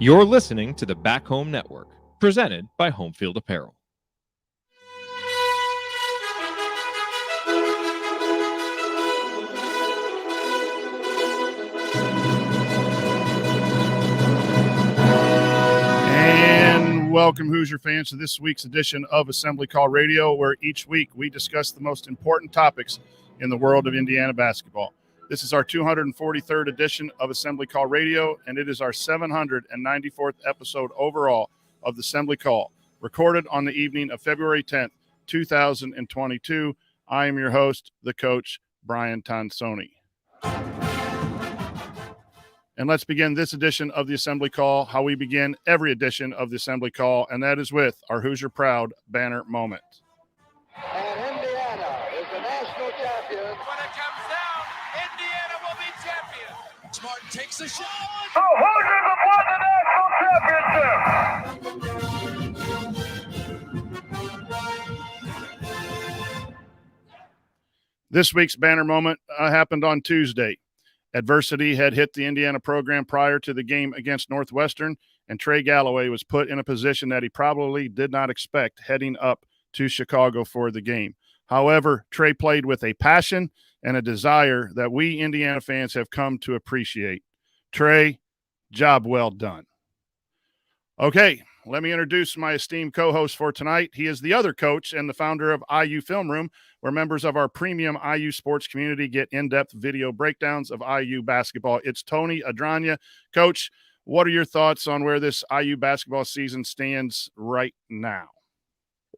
You're listening to the Back Home Network, presented by Homefield Apparel. And welcome, Hoosier fans, to this week's edition of Assembly Call Radio, where each week we discuss the most important topics in the world of Indiana basketball. This is our 243rd edition of Assembly Call Radio, and it is our 794th episode overall of the Assembly Call, recorded on the evening of February 10th, 2022. I am your host, the coach, Brian Tonsoni. And let's begin this edition of the Assembly Call, how we begin every edition of the Assembly Call, and that is with our Hoosier Proud banner moment. And Indiana is the national champion. When it comes down, Indiana will be champion. Martin takes a shot. The Hoosiers have won the national championship. This week's banner moment happened on Tuesday. Adversity had hit the Indiana program prior to the game against Northwestern, and Trey Galloway was put in a position that he probably did not expect heading up to Chicago for the game. However, Trey played with a passion and a desire that we Indiana fans have come to appreciate. Trey, job well done. Okay, let me introduce my esteemed co-host for tonight. He is the other coach and the founder of IU Film Room, where members of our premium IU sports community get in-depth video breakdowns of IU basketball. It's Tony Adranya. Coach, what are your thoughts on where this IU basketball season stands right now?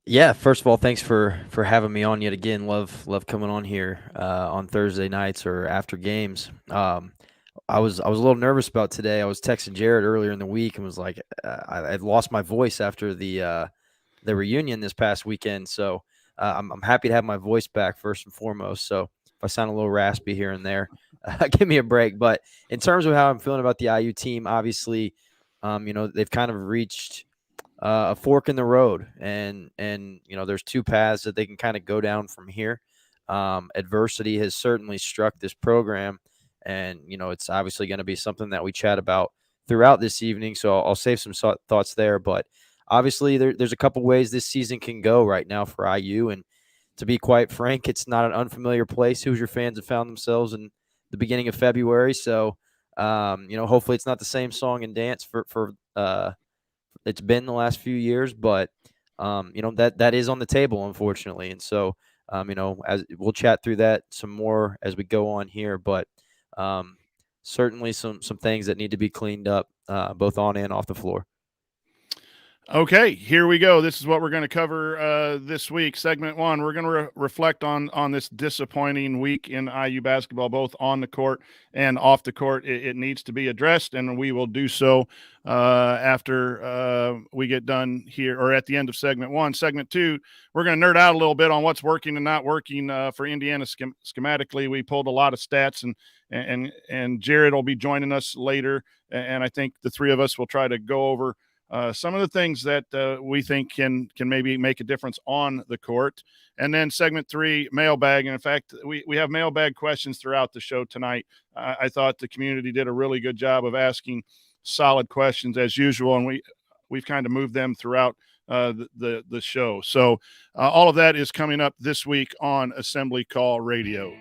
Yeah, first of all, thanks for having me on yet again. Love coming on here on Thursday nights or after games. I was a little nervous about today. I was texting Jared earlier in the week and was like, I lost my voice after the reunion this past weekend. So I'm happy to have my voice back first and foremost. So if I sound a little raspy here and there, give me a break. But in terms of how I'm feeling about the IU team, obviously, they've kind of reached a fork in the road, and there's two paths that they can kind of go down from here. Adversity has certainly struck this program. And, it's obviously going to be something that we chat about throughout this evening. So I'll save some thoughts there. But obviously there's a couple ways this season can go right now for IU. And to be quite frank, it's not an unfamiliar place. Hoosier fans have found themselves in the beginning of February. So, hopefully it's not the same song and dance for it's been the last few years. But, that is on the table, unfortunately. And so, as we'll chat through that some more as we go on here. But certainly some things that need to be cleaned up, both on and off the floor. Okay, here we go. This is what we're going to cover this week. Segment one, we're going to reflect on this disappointing week in IU basketball, both on the court and off the court. It needs to be addressed, and we will do so after we get done here, or at the end of segment one. Segment two, we're going to nerd out a little bit on what's working and not working for Indiana schematically. We pulled a lot of stats, and Jared will be joining us later, and I think the three of us will try to go over some of the things that we think can maybe make a difference on the court. And then segment three, mailbag. And in fact, we have mailbag questions throughout the show tonight. I thought the community did a really good job of asking solid questions as usual, and we've kind of moved them throughout the show. So all of that is coming up this week on Assembly Call Radio.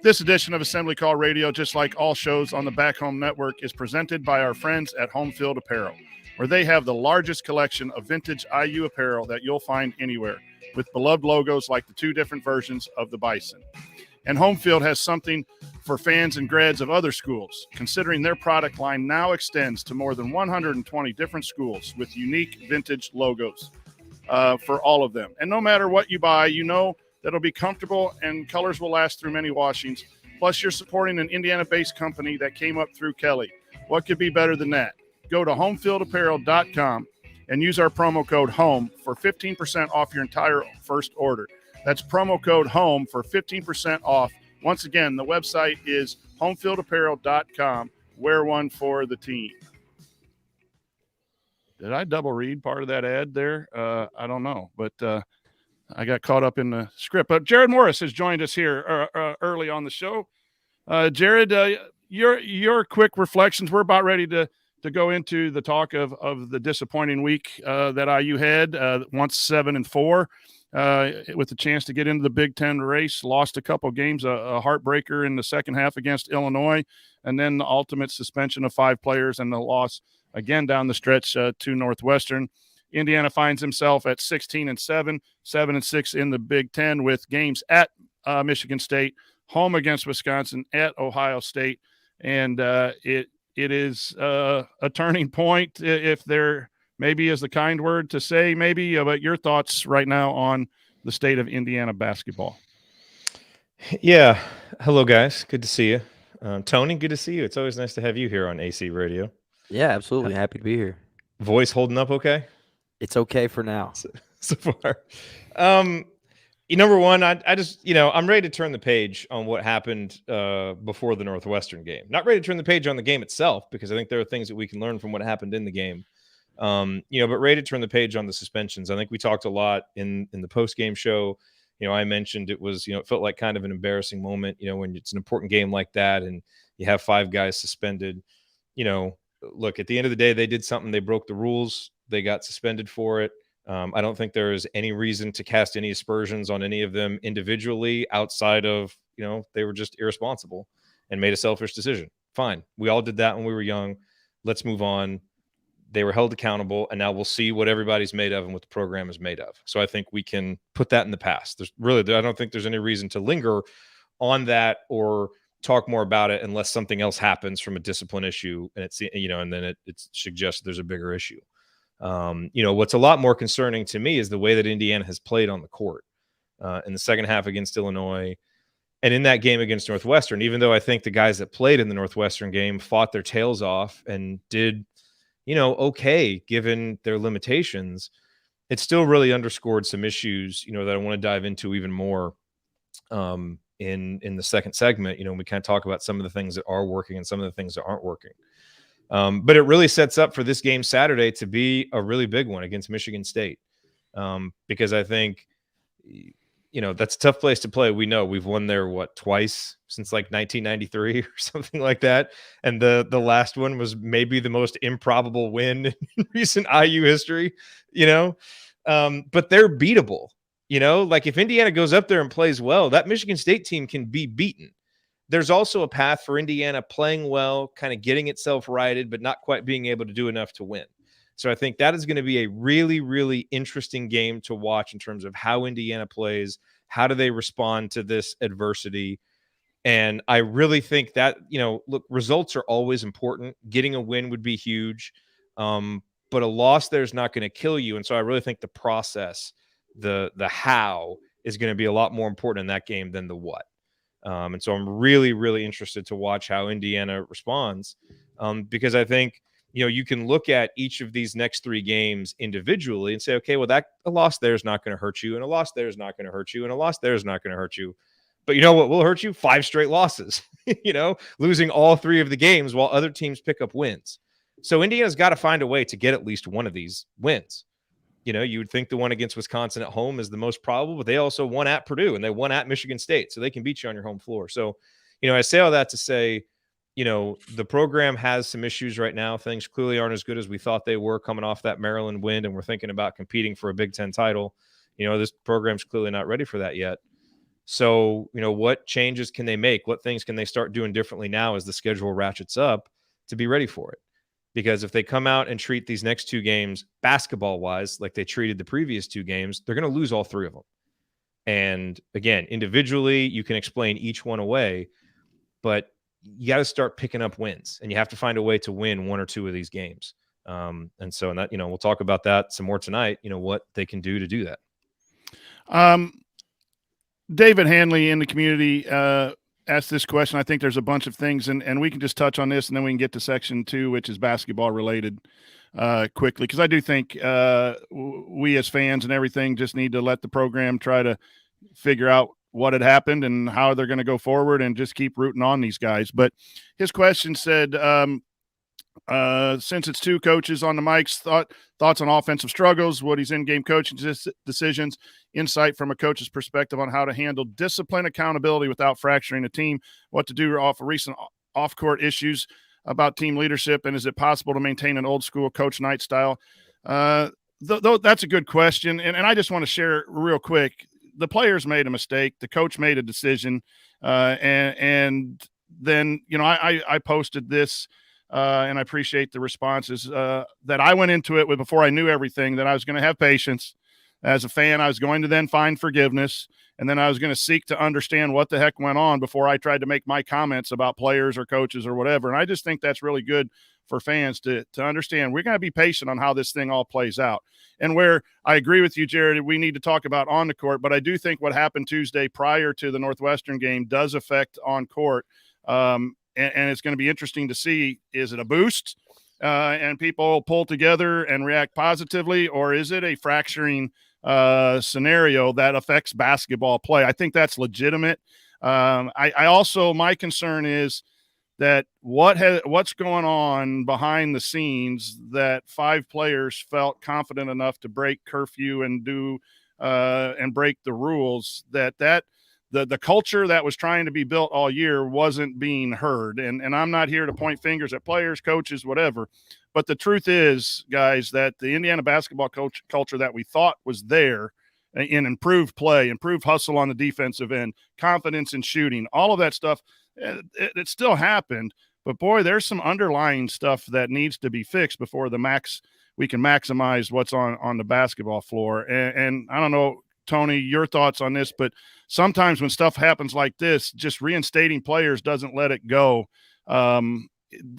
This edition of Assembly Call Radio, just like all shows on the Back Home Network, is presented by our friends at Homefield Apparel, where they have the largest collection of vintage IU apparel that you'll find anywhere, with beloved logos like the two different versions of the Bison. And Homefield has something for fans and grads of other schools, considering their product line now extends to more than 120 different schools with unique vintage logos for all of them. And no matter what you buy, that'll be comfortable and colors will last through many washings. Plus, you're supporting an Indiana-based company that came up through Kelly. What could be better than that? Go to homefieldapparel.com and use our promo code HOME for 15% off your entire first order. That's promo code HOME for 15% off. Once again, the website is homefieldapparel.com. Wear one for the team. Did I double read part of that ad there? I don't know, but I got caught up in the script. But Jared Morris has joined us here early on the show. Jared, your quick reflections. We're about ready to to go into the talk of the disappointing week that IU had, once 7-4, with a chance to get into the Big Ten race, lost a couple games, a heartbreaker in the second half against Illinois, and then the ultimate suspension of 5 players and the loss again down the stretch to Northwestern. Indiana finds himself at 16-7, 7-6 in the Big Ten, with games at Michigan State, home against Wisconsin, at Ohio State, and it is a turning point, if there maybe is the kind word to say, maybe. But your thoughts right now on the state of Indiana basketball? Yeah. Hello, guys. Good to see you. Tony, good to see you. It's always nice to have you here on AC Radio. Yeah, absolutely. Happy to be here. Voice holding up okay? It's okay for now. So far. Number one, I just, I'm ready to turn the page on what happened before the Northwestern game. Not ready to turn the page on the game itself, because I think there are things that we can learn from what happened in the game. But ready to turn the page on the suspensions. I think we talked a lot in the post-game show. I mentioned it was, it felt like kind of an embarrassing moment, when it's an important game like that and you have 5 guys suspended. Look, at the end of the day, they did something. They broke the rules. They got suspended for it. I don't think there is any reason to cast any aspersions on any of them individually outside of, they were just irresponsible and made a selfish decision. Fine. We all did that when we were young. Let's move on. They were held accountable, and now we'll see what everybody's made of and what the program is made of. So I think we can put that in the past. I don't think there's any reason to linger on that or talk more about it unless something else happens from a discipline issue, and and then it suggests there's a bigger issue. What's a lot more concerning to me is the way that Indiana has played on the court in the second half against Illinois and in that game against Northwestern. Even though I think the guys that played in the Northwestern game fought their tails off and did, okay, given their limitations, it still really underscored some issues, that I want to dive into even more in the second segment. We kind of talk about some of the things that are working and some of the things that aren't working. But it really sets up for this game Saturday to be a really big one against Michigan State, because I think, that's a tough place to play. We know we've won there, twice since like 1993 or something like that. And the last one was maybe the most improbable win in recent IU history, but they're beatable, like if Indiana goes up there and plays well, that Michigan State team can be beaten. There's also a path for Indiana playing well, kind of getting itself righted, but not quite being able to do enough to win. So I think that is going to be a really, really interesting game to watch in terms of how Indiana plays. How do they respond to this adversity? And I really think that, look, results are always important. Getting a win would be huge, but a loss there is not going to kill you. And so I really think the process, the how, is going to be a lot more important in that game than the what. And so I'm really, really interested to watch how Indiana responds, because I think, you can look at each of these next 3 games individually and say, okay, well, a loss there is not going to hurt you, and a loss there is not going to hurt you, and a loss there is not going to hurt you. But you know what will hurt you? 5 straight losses, losing all 3 of the games while other teams pick up wins. So Indiana's got to find a way to get at least one of these wins. You would think the one against Wisconsin at home is the most probable, but they also won at Purdue and they won at Michigan State, so they can beat you on your home floor. So, I say all that to say, the program has some issues right now. Things clearly aren't as good as we thought they were coming off that Maryland win, and we're thinking about competing for a Big Ten title. This program's clearly not ready for that yet. So, what changes can they make? What things can they start doing differently now as the schedule ratchets up to be ready for it? Because if they come out and treat these next 2 games basketball-wise like they treated the previous 2 games, they're going to lose all 3 of them. And again, individually, you can explain each one away, but you got to start picking up wins, and you have to find a way to win 1 or 2 of these games. And that, we'll talk about that some more tonight, what they can do to do that. David Hanley in the community asked this question. I think there's a bunch of things, and we can just touch on this, and then we can get to section 2, which is basketball related, quickly. Because I do think we as fans and everything just need to let the program try to figure out what had happened and how they're going to go forward, and just keep rooting on these guys. But his question said, since it's 2 coaches on the mics, thoughts on offensive struggles, Woody's in-game coaching decisions, insight from a coach's perspective on how to handle discipline, accountability without fracturing a team, what to do off of recent off-court issues, about team leadership and is it possible to maintain an old school Coach Knight style? That's a good question. And I just want to share real quick. The players made a mistake. The coach made a decision. And then, I posted this and I appreciate the responses that I went into it with before I knew everything, that I was going to have patience. As a fan, I was going to then find forgiveness, and then I was going to seek to understand what the heck went on before I tried to make my comments about players or coaches or whatever. And I just think that's really good for fans to understand. We're going to be patient on how this thing all plays out. And where I agree with you, Jared, we need to talk about on the court, but I do think what happened Tuesday prior to the Northwestern game does affect on court. And it's going to be interesting to see, is it a boost and people pull together and react positively, or is it a fracturing scenario that affects basketball play? I think that's legitimate. I also, my concern is that what's going on behind the scenes, that 5 players felt confident enough to break curfew and do and break the rules, that the culture that was trying to be built all year wasn't being heard. And I'm not here to point fingers at players, coaches, whatever. But the truth is, guys, that the Indiana basketball culture that we thought was there in improved play, improved hustle on the defensive end, confidence in shooting, all of that stuff, it still happened. But, boy, there's some underlying stuff that needs to be fixed before we can maximize what's on the basketball floor. And I don't know, Tony, your thoughts on this, but sometimes when stuff happens like this, just reinstating players doesn't let it go.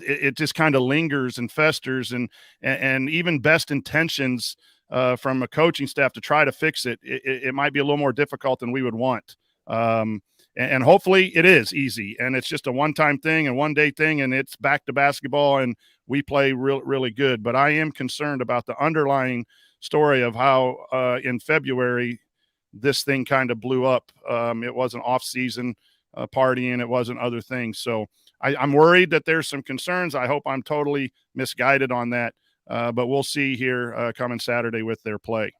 It just kind of lingers and festers, and even best intentions from a coaching staff to try to fix it, it might be a little more difficult than we would want. And hopefully it is easy and it's just a one-time thing and one-day thing and it's back to basketball and we play really good. But I am concerned about the underlying story of how in February this thing kind of blew up. It wasn't off-season partying. It wasn't other things. So I'm worried that there's some concerns. I hope I'm totally misguided on that. But we'll see here coming Saturday with their play.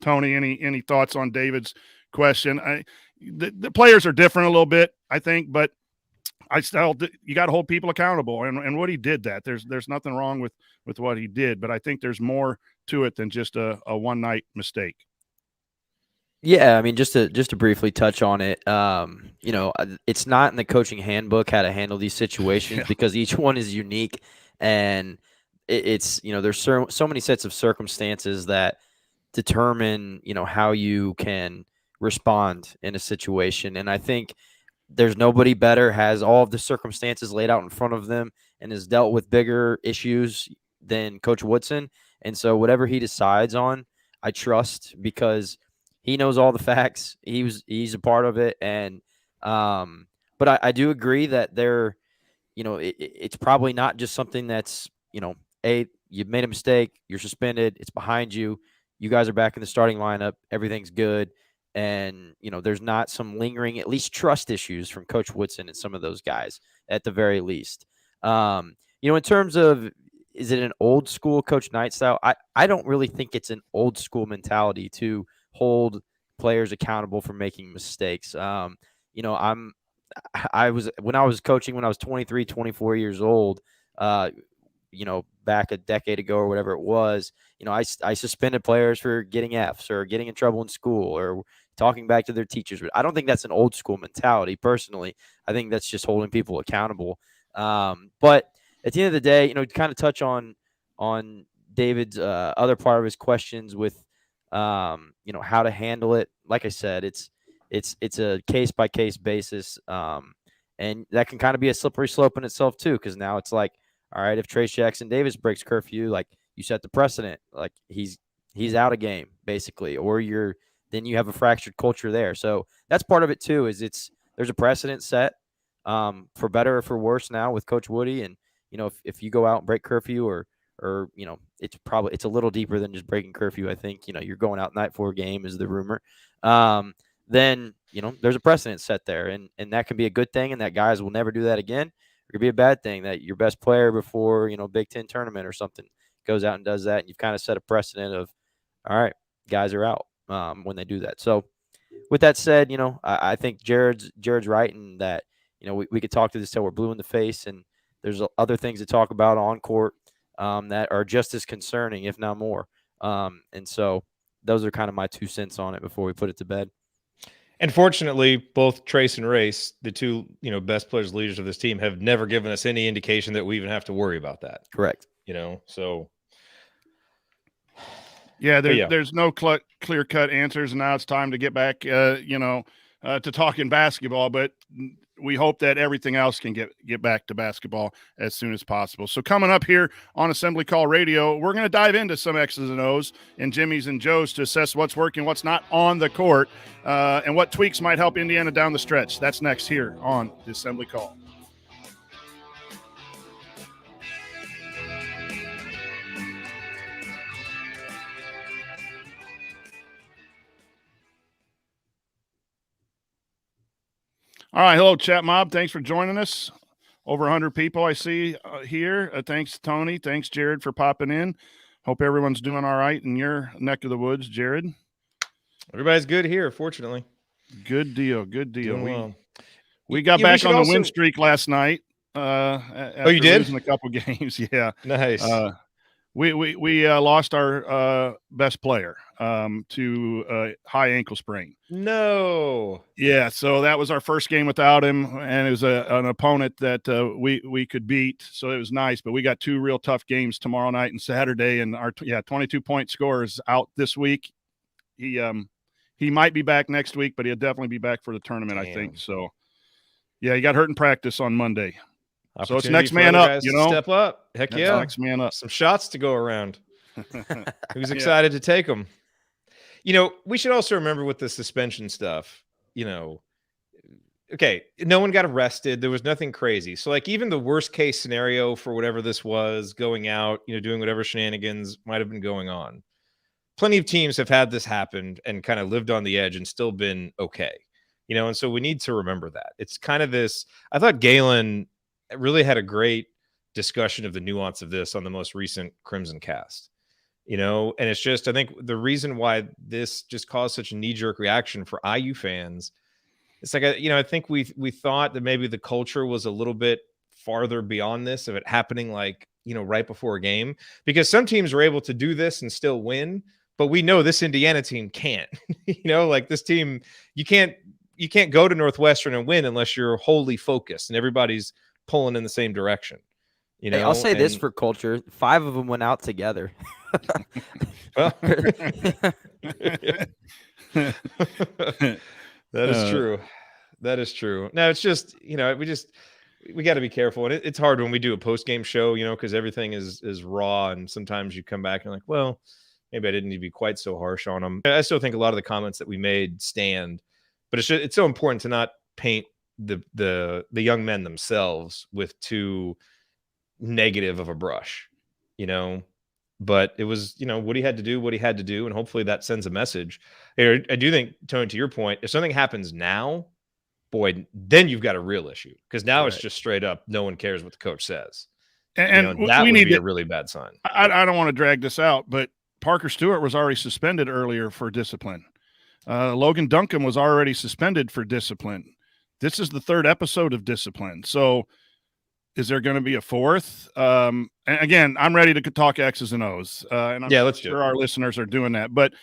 Tony, any thoughts on David's question? The players are different a little bit, I think, but you got to hold people accountable. And what he did, there's nothing wrong with what he did, but I think there's more to it than just a one-night mistake. Yeah, I mean, just to briefly touch on it, it's not in the coaching handbook how to handle these situations because each one is unique, and it's there's so many sets of circumstances that determine how you can respond in a situation. And I think there's nobody better, has all of the circumstances laid out in front of them, and has dealt with bigger issues than Coach Woodson. And so whatever he decides on, I trust because he knows all the facts. He's a part of it. And but I do agree that it's probably not just something that's, you've made a mistake, you're suspended, it's behind you. You guys are back in the starting lineup, everything's good. And, there's not some lingering, at least trust issues from Coach Woodson and some of those guys at the very least. In terms of, is it an old school Coach Knight style? I don't really think it's an old school mentality to hold players accountable for making mistakes. When I was coaching when I was 23, 24 years old, back a decade ago or whatever it was, I suspended players for getting Fs or getting in trouble in school or talking back to their teachers. But I don't think that's an old school mentality personally. I think that's just holding people accountable. But at the end of the day, to kind of touch on David's other part of his questions with, how to handle it. Like I said, it's a case by case basis. And that can kind of be a slippery slope in itself too. Cause now it's like, all right, if Trayce Jackson-Davis breaks curfew, like you set the precedent, like he's out of game basically, or then you have a fractured culture there. So that's part of it too, is there's a precedent set, for better or for worse now with Coach Woody. And, if you go out and break curfew or it's a little deeper than just breaking curfew. I think, you're going out night for a game is the rumor. Then, there's a precedent set there and that can be a good thing. And that guys will never do that again. It could be a bad thing that your best player before, Big Ten tournament or something goes out and does that. And you've kind of set a precedent of, all right, guys are out when they do that. So with that said, I think Jared's right in that, we could talk to this till we're blue in the face and there's other things to talk about on court that are just as concerning, if not more. And so those are kind of my 2 cents on it before we put it to bed. And fortunately, both Trace and Race, the two best players, leaders of this team, have never given us any indication that we even have to worry about that. Correct. So yeah, there's no clear-cut answers, and now it's time to get back, to talking basketball. But we hope that everything else can get back to basketball as soon as possible. So coming up here on Assembly Call Radio, we're going to dive into some X's and O's and Jimmy's and Joe's to assess what's working, what's not on the court, and what tweaks might help Indiana down the stretch. That's next here on the Assembly Call. All right. Hello, chat mob. Thanks for joining us. Over 100 people I see here. Thanks, Tony. Thanks, Jared, for popping in. Hope everyone's doing all right in your neck of the woods, Jared. Everybody's good here, fortunately. Good deal. Good deal. Doing well. We got back on the win streak last night. You did? Losing a couple games. Yeah. Nice. We lost our best player to a high ankle sprain. No. Yeah, so that was our first game without him, and it was an opponent that we could beat, so it was nice. But we got 2 real tough games tomorrow night and Saturday, and our 22-point scorer is out this week. He might be back next week, but he'll definitely be back for the tournament, I think. So, yeah, he got hurt in practice on Monday. So it's next man up, Step up. Heck yeah. Next man up. Some shots to go around. Who's excited to take them? We should also remember with the suspension stuff, okay, no one got arrested. There was nothing crazy. So, like, even the worst case scenario for whatever this was, going out, doing whatever shenanigans might have been going on. Plenty of teams have had this happen and kind of lived on the edge and still been okay. And so we need to remember that. It's kind of this, I thought Galen really had a great discussion of the nuance of this on the most recent Crimson Cast, and it's just, I think the reason why this just caused such a knee-jerk reaction for IU fans, it's like, I think we thought that maybe the culture was a little bit farther beyond this, of it happening like, right before a game, because some teams are able to do this and still win, but we know this Indiana team can't, like this team, you can't go to Northwestern and win unless you're wholly focused and everybody's pulling in the same direction. Hey, I'll say this for culture: 5 of them went out together. Well, that is true. That is true. No, it's just, we got to be careful. And it's hard when we do a post-game show, because everything is raw. And sometimes you come back and like, well, maybe I didn't need to be quite so harsh on them. I still think a lot of the comments that we made stand, but it's so important to not paint the young men themselves with too negative of a brush, but it was, what he had to do. And hopefully that sends a message. I do think, Tony, to your point, if something happens now, boy, then you've got a real issue, because now it's just straight up, no one cares what the coach says. And that we would need be a really bad sign. I don't want to drag this out, but Parker Stewart was already suspended earlier for discipline. Logan Duncan was already suspended for discipline. This is the 3rd episode of discipline. So is there going to be a 4th? And again, I'm ready to talk X's and O's. And I'm let's sure our listeners are doing that. But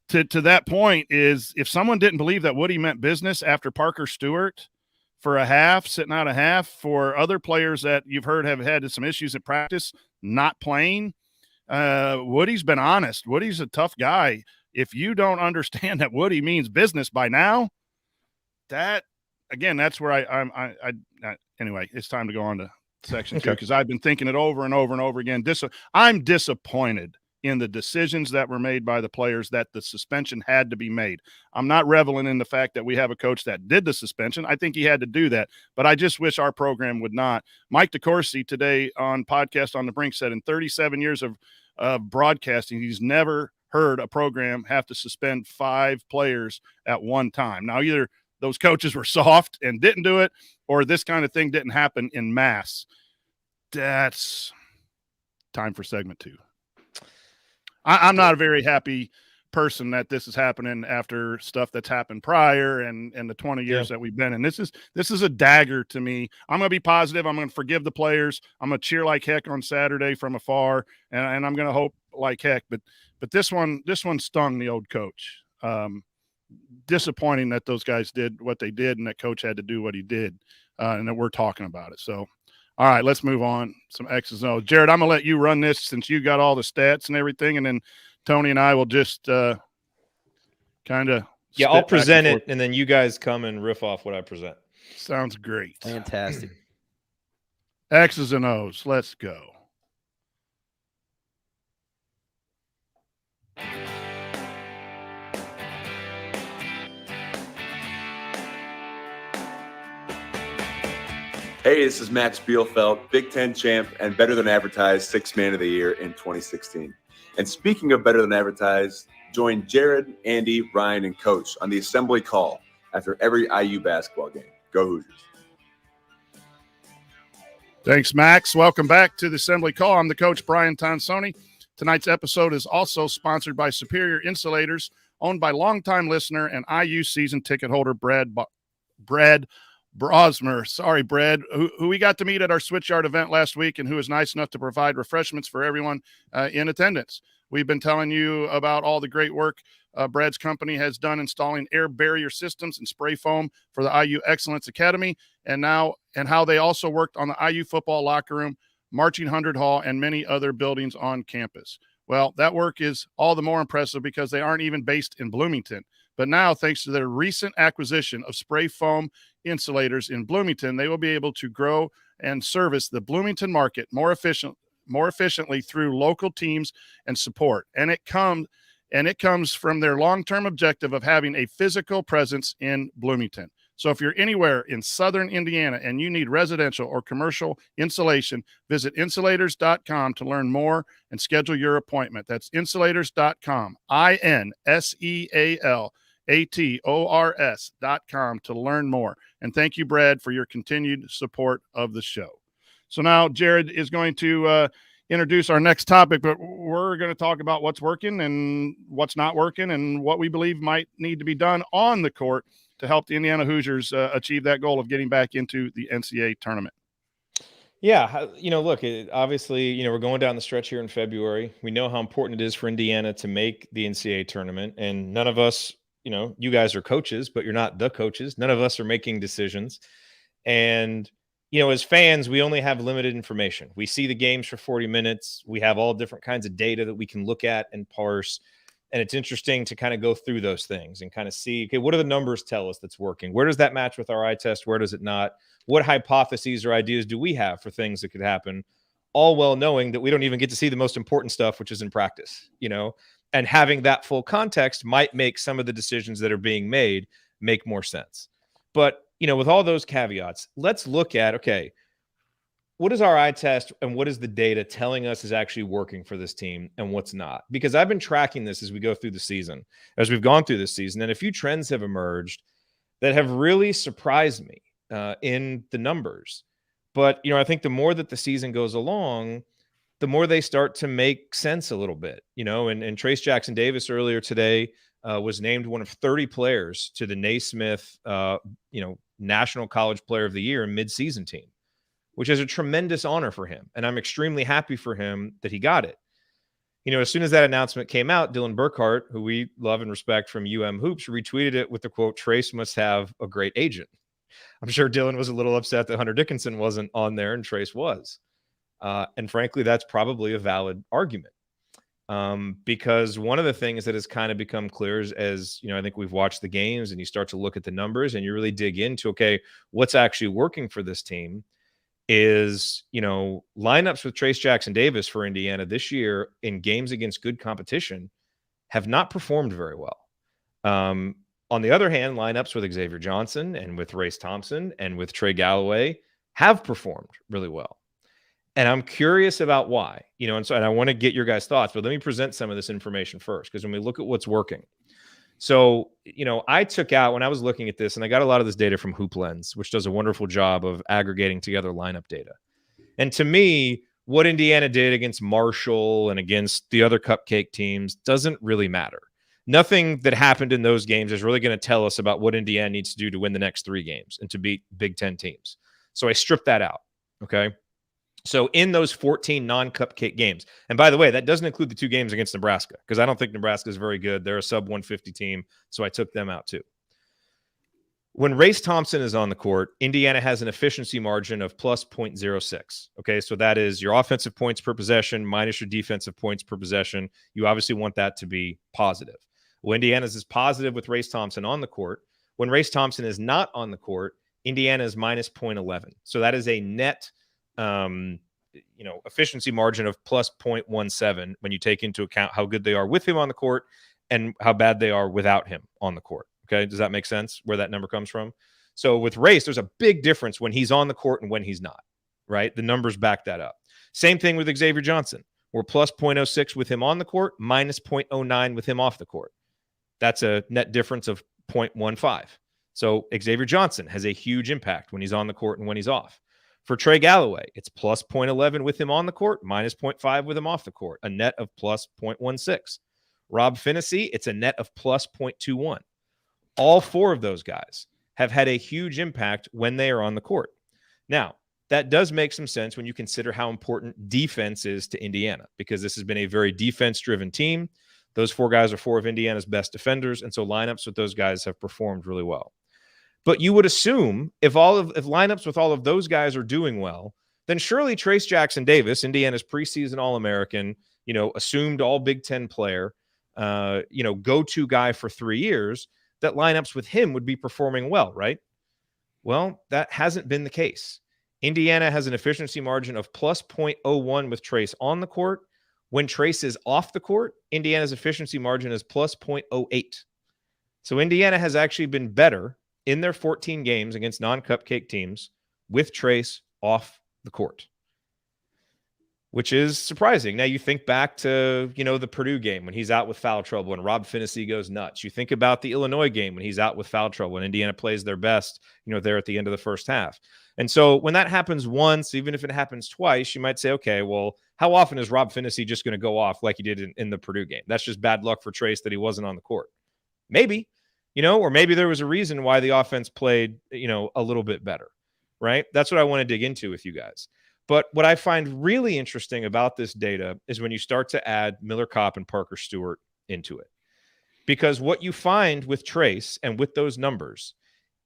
to that point is, if someone didn't believe that Woody meant business after Parker Stewart for a half, sitting out a half, for other players that you've heard have had some issues at practice, not playing, Woody's been honest. Woody's a tough guy. If you don't understand that Woody means business by now, that's where I anyway, it's time to go on to section 2, because I've been thinking it over and over and over again. I'm disappointed in the decisions that were made by the players, that the suspension had to be made. I'm not reveling in the fact that we have a coach that did the suspension. I think he had to do that, but I just wish our program would not. Mike DeCourcy today on Podcast on the Brink said in 37 years of broadcasting, he's never heard a program have to suspend 5 players at one time. Now, either those coaches were soft and didn't do it, or this kind of thing didn't happen in mass. That's time for segment 2. I'm not a very happy person that this is happening after stuff that's happened prior and the 20 years that we've been in. This is a dagger to me. I'm going to be positive. I'm going to forgive the players. I'm going to cheer like heck on Saturday from afar, and I'm going to hope like heck. But this one stung the old coach. Disappointing that those guys did what they did and that coach had to do what he did, and that we're talking about it. So, all right, let's move on. Some X's and O's. Jared, I'm going to let you run this since you got all the stats and everything, and then Tony and I will just kind of I'll present it, and then you guys come and riff off what I present. Sounds great. Fantastic. X's and O's. Let's go. Hey, this is Matt Spielfeld, Big Ten champ and better than advertised Sixth Man of the Year in 2016. And speaking of better than advertised, join Jared, Andy, Ryan, and Coach on the assembly call after every IU basketball game. Go Hoosiers. Thanks, Max. Welcome back to the assembly call. I'm the coach, Brian Tonsoni. Tonight's episode is also sponsored by Superior Insulators, owned by longtime listener and IU season ticket holder Brad Brosmer. Sorry, Brad, who we got to meet at our Switchyard event last week and who was nice enough to provide refreshments for everyone in attendance. We've been telling you about all the great work Brad's company has done installing air barrier systems and spray foam for the IU Excellence Academy, and how they also worked on the IU football locker room, Marching 100 Hall, and many other buildings on campus. Well, that work is all the more impressive because they aren't even based in Bloomington. But now, thanks to their recent acquisition of spray foam insulators in Bloomington, they will be able to grow and service the Bloomington market more efficiently through local teams and support. And it comes from their long-term objective of having a physical presence in Bloomington. So if you're anywhere in southern Indiana and you need residential or commercial insulation, visit insulators.com to learn more and schedule your appointment. That's insulators.com, INSEALATORS.com to learn more. And thank you, Brad, for your continued support of the show. So now Jared is going to introduce our next topic, but we're going to talk about what's working and what's not working and what we believe might need to be done on the court to help the Indiana Hoosiers achieve that goal of getting back into the NCAA tournament. Yeah, look, obviously, we're going down the stretch here in February. We know how important it is for Indiana to make the NCAA tournament, and none of us, you guys are coaches, but you're not the coaches. None of us are making decisions. And, as fans, we only have limited information. We see the games for 40 minutes. We have all different kinds of data that we can look at and parse. And it's interesting to kind of go through those things and kind of see, okay, what do the numbers tell us that's working? Where does that match with our eye test? Where does it not? What hypotheses or ideas do we have for things that could happen? All well knowing that we don't even get to see the most important stuff, which is in practice, and having that full context might make some of the decisions that are being made make more sense. But, with all those caveats, let's look at, okay, what is our eye test and what is the data telling us is actually working for this team and what's not? Because I've been tracking this as we go through the season, as we've gone through this season, and a few trends have emerged that have really surprised me in the numbers. But, I think the more that the season goes along, the more they start to make sense a little bit, and Trace Jackson Davis earlier today was named one of 30 players to the Naismith, National College Player of the Year mid-season team, which is a tremendous honor for him. And I'm extremely happy for him that he got it. As soon as that announcement came out, Dylan Burkhart, who we love and respect from Hoops, retweeted it with the quote, "Trace must have a great agent." I'm sure Dylan was a little upset that Hunter Dickinson wasn't on there and Trace was. And frankly, that's probably a valid argument. Because one of the things that has kind of become clear is, as I think we've watched the games and you start to look at the numbers and you really dig into, okay, what's actually working for this team is, lineups with Trace Jackson Davis for Indiana this year in games against good competition have not performed very well. On the other hand, lineups with Xavier Johnson and with Race Thompson and with Trey Galloway have performed really well. And I'm curious about why, and I want to get your guys' thoughts, but let me present some of this information first, because when we look at what's working. So, I took out, when I was looking at this, and I got a lot of this data from Hoop Lens, which does a wonderful job of aggregating together lineup data. And to me, what Indiana did against Marshall and against the other cupcake teams doesn't really matter. nothing that happened in those games is really going to tell us about what Indiana needs to do to win the next 3 games and to beat Big Ten teams. So I stripped that out. Okay. So in those 14 non-cupcake games, and by the way, that doesn't include the 2 games against Nebraska, because I don't think Nebraska is very good. They're a sub 150 team. So I took them out too. When Race Thompson is on the court, Indiana has an efficiency margin of plus 0.06. Okay, so that is your offensive points per possession minus your defensive points per possession. You obviously want that to be positive. Well, Indiana's is positive with Race Thompson on the court. When Race Thompson is not on the court, Indiana is minus 0.11. So that is a net efficiency margin of plus 0.17 when you take into account how good they are with him on the court and how bad they are without him on the court. Okay, does that make sense where that number comes from? So with Race, there's a big difference when he's on the court and when he's not, right? The numbers back that up. Same thing with Xavier Johnson. We're plus 0.06 with him on the court, minus 0.09 with him off the court. That's a net difference of 0.15. So Xavier Johnson has a huge impact when he's on the court and when he's off. For Trey Galloway, it's plus 0.11 with him on the court, minus 0.5 with him off the court, a net of plus 0.16. Rob Phinisee, it's a net of plus 0.21. All 4 of those guys have had a huge impact when they are on the court. Now, that does make some sense when you consider how important defense is to Indiana, because this has been a very defense-driven team. Those 4 guys are 4 of Indiana's best defenders, and so lineups with those guys have performed really well. But you would assume if lineups with all of those guys are doing well, then surely Trayce Jackson-Davis, Indiana's preseason All-American, assumed all Big Ten player, go-to guy for 3 years, that lineups with him would be performing well, right? Well, that hasn't been the case. Indiana has an efficiency margin of plus 0.01 with Trayce on the court. When Trayce is off the court, Indiana's efficiency margin is plus 0.08. So Indiana has actually been better in their 14 games against non-cupcake teams with Trayce off the court, which is surprising. Now you think back to, the Purdue game when he's out with foul trouble and Rob Phinisee goes nuts. You think about the Illinois game when he's out with foul trouble and Indiana plays their best, there at the end of the first half. And so when that happens once, even if it happens twice, you might say, okay, well, how often is Rob Phinisee just going to go off like he did in the Purdue game? That's just bad luck for Trayce that he wasn't on the court. Maybe, or maybe there was a reason why the offense played, a little bit better, right? That's what I want to dig into with you guys. But what I find really interesting about this data is when you start to add Miller Kopp and Parker Stewart into it. Because what you find with Trayce and with those numbers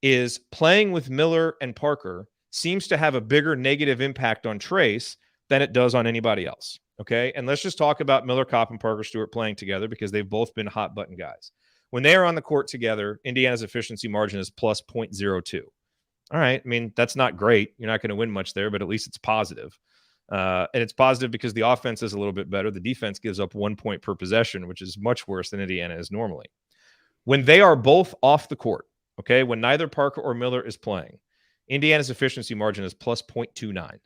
is playing with Miller and Parker seems to have a bigger negative impact on Trayce than it does on anybody else. Okay. And let's just talk about Miller Kopp and Parker Stewart playing together because they've both been hot button guys. When they are on the court together, Indiana's efficiency margin is plus 0.02. All right. I mean, that's not great. You're not going to win much there, but at least it's positive. And it's positive because the offense is a little bit better. The defense gives up 1 point per possession, which is much worse than Indiana is normally. When they are both off the court, okay, when neither Parker or Miller is playing, Indiana's efficiency margin is plus 0.29.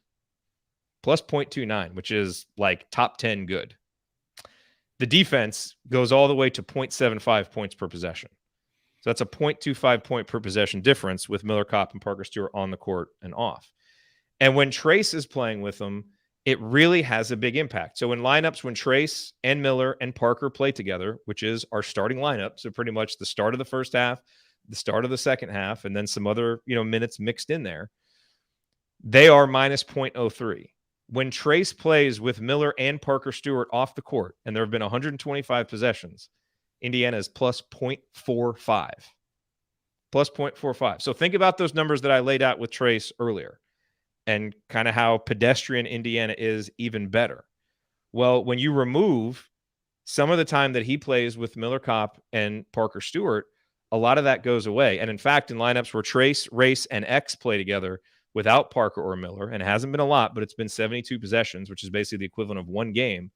Plus 0.29, which is like top 10 good. The defense goes all the way to 0.75 points per possession. So that's a 0.25 point per possession difference with Miller Kopp and Parker Stewart on the court and off. And when Trayce is playing with them, it really has a big impact. So in lineups, when Trayce and Miller and Parker play together, which is our starting lineup, so pretty much the start of the first half, the start of the second half, and then some other minutes mixed in there, they are minus 0.03. When Trayce plays with Miller and Parker Stewart off the court, and there have been 125 possessions, Indiana is plus 0.45. Plus 0.45. So think about those numbers that I laid out with Trayce earlier and kind of how pedestrian Indiana is even better. Well, when you remove some of the time that he plays with Miller Kopp and Parker Stewart, a lot of that goes away. And in fact, in lineups where Trayce, Race, and X play together without Parker or Miller, and it hasn't been a lot, but it's been 72 possessions, which is basically the equivalent of one game,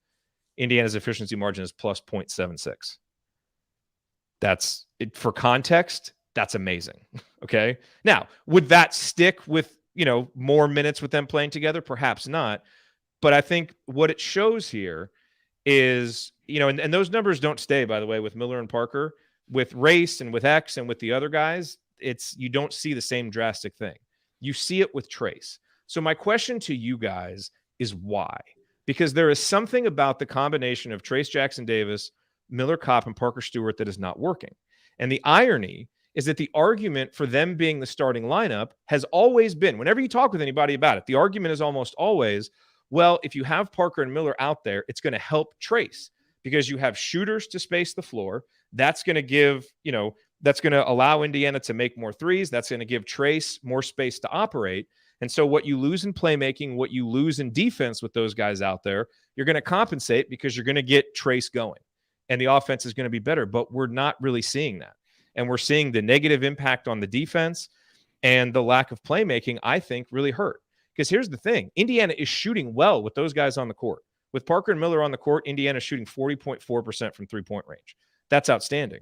Indiana's efficiency margin is plus 0.76. That's it. For context, that's amazing. Okay. Now, would that stick with, more minutes with them playing together? Perhaps not. But I think what it shows here is, and those numbers don't stay, by the way, with Miller and Parker. With Race and with X and with the other guys, you don't see the same drastic thing. You see it with Trayce. So my question to you guys is why? Because there is something about the combination of Trayce Jackson-Davis, Miller Kopp and Parker Stewart that is not working. And the irony is that the argument for them being the starting lineup has always been, whenever you talk with anybody about it, the argument is almost always, well, if you have Parker and Miller out there, it's going to help Trace because you have shooters to space the floor. That's going to give, that's going to allow Indiana to make more threes. That's going to give Trace more space to operate. And so what you lose in playmaking, what you lose in defense with those guys out there, you're going to compensate because you're going to get Trace going and the offense is going to be better. But we're not really seeing that. And we're seeing the negative impact on the defense and the lack of playmaking, I think, really hurt. Because here's the thing. Indiana is shooting well with those guys on the court. With Parker and Miller on the court, Indiana is shooting 40.4% from three-point range. That's outstanding.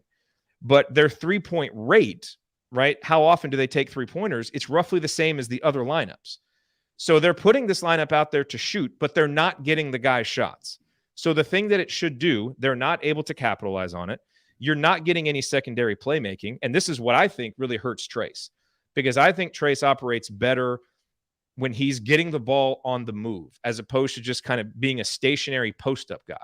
But their three-point rate, right, how often do they take three-pointers? It's roughly the same as the other lineups. So they're putting this lineup out there to shoot, but they're not getting the guys' shots. So the thing that it should do, they're not able to capitalize on it. You're not getting any secondary playmaking. And this is what I think really hurts Trace, because I think Trace operates better when he's getting the ball on the move, as opposed to just kind of being a stationary post-up guy.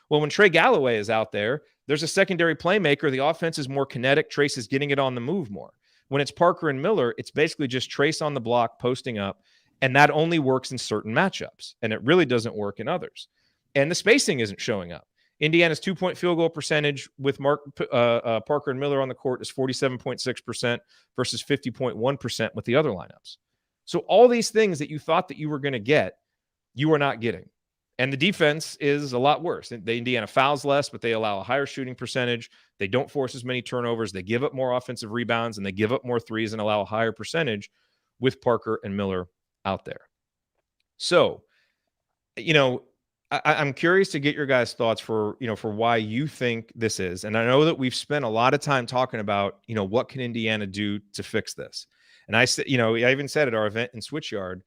Well, when Trey Galloway is out there, there's a secondary playmaker. The offense is more kinetic. Trace is getting it on the move more. When it's Parker and Miller, it's basically just Trace on the block, posting up, and that only works in certain matchups, and it really doesn't work in others. And the spacing isn't showing up. Indiana's two-point field goal percentage with Parker and Miller on the court is 47.6% versus 50.1% with the other lineups. So all these things that you thought that you were going to get, you are not getting. And the defense is a lot worse. The Indiana fouls less, but they allow a higher shooting percentage. They don't force as many turnovers. They give up more offensive rebounds, and they give up more threes and allow a higher percentage with Parker and Miller out there. So, I'm curious to get your guys' thoughts for why you think this is. And I know that we've spent a lot of time talking about, what can Indiana do to fix this? And I said, I even said at our event in Switchyard,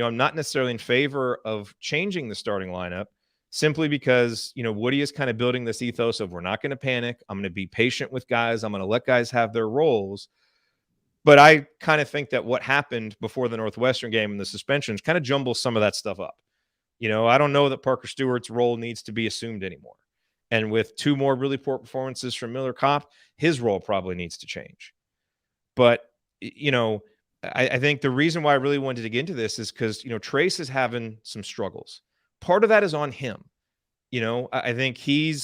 I'm not necessarily in favor of changing the starting lineup simply because, Woody is kind of building this ethos of we're not going to panic. I'm going to be patient with guys. I'm going to let guys have their roles. But I kind of think that what happened before the Northwestern game and the suspensions kind of jumbles some of that stuff up. I don't know that Parker Stewart's role needs to be assumed anymore. And with two more really poor performances from Miller Kopp, his role probably needs to change. But, I think the reason why I really wanted to get into this is because, Trace is having some struggles. Part of that is on him. I think he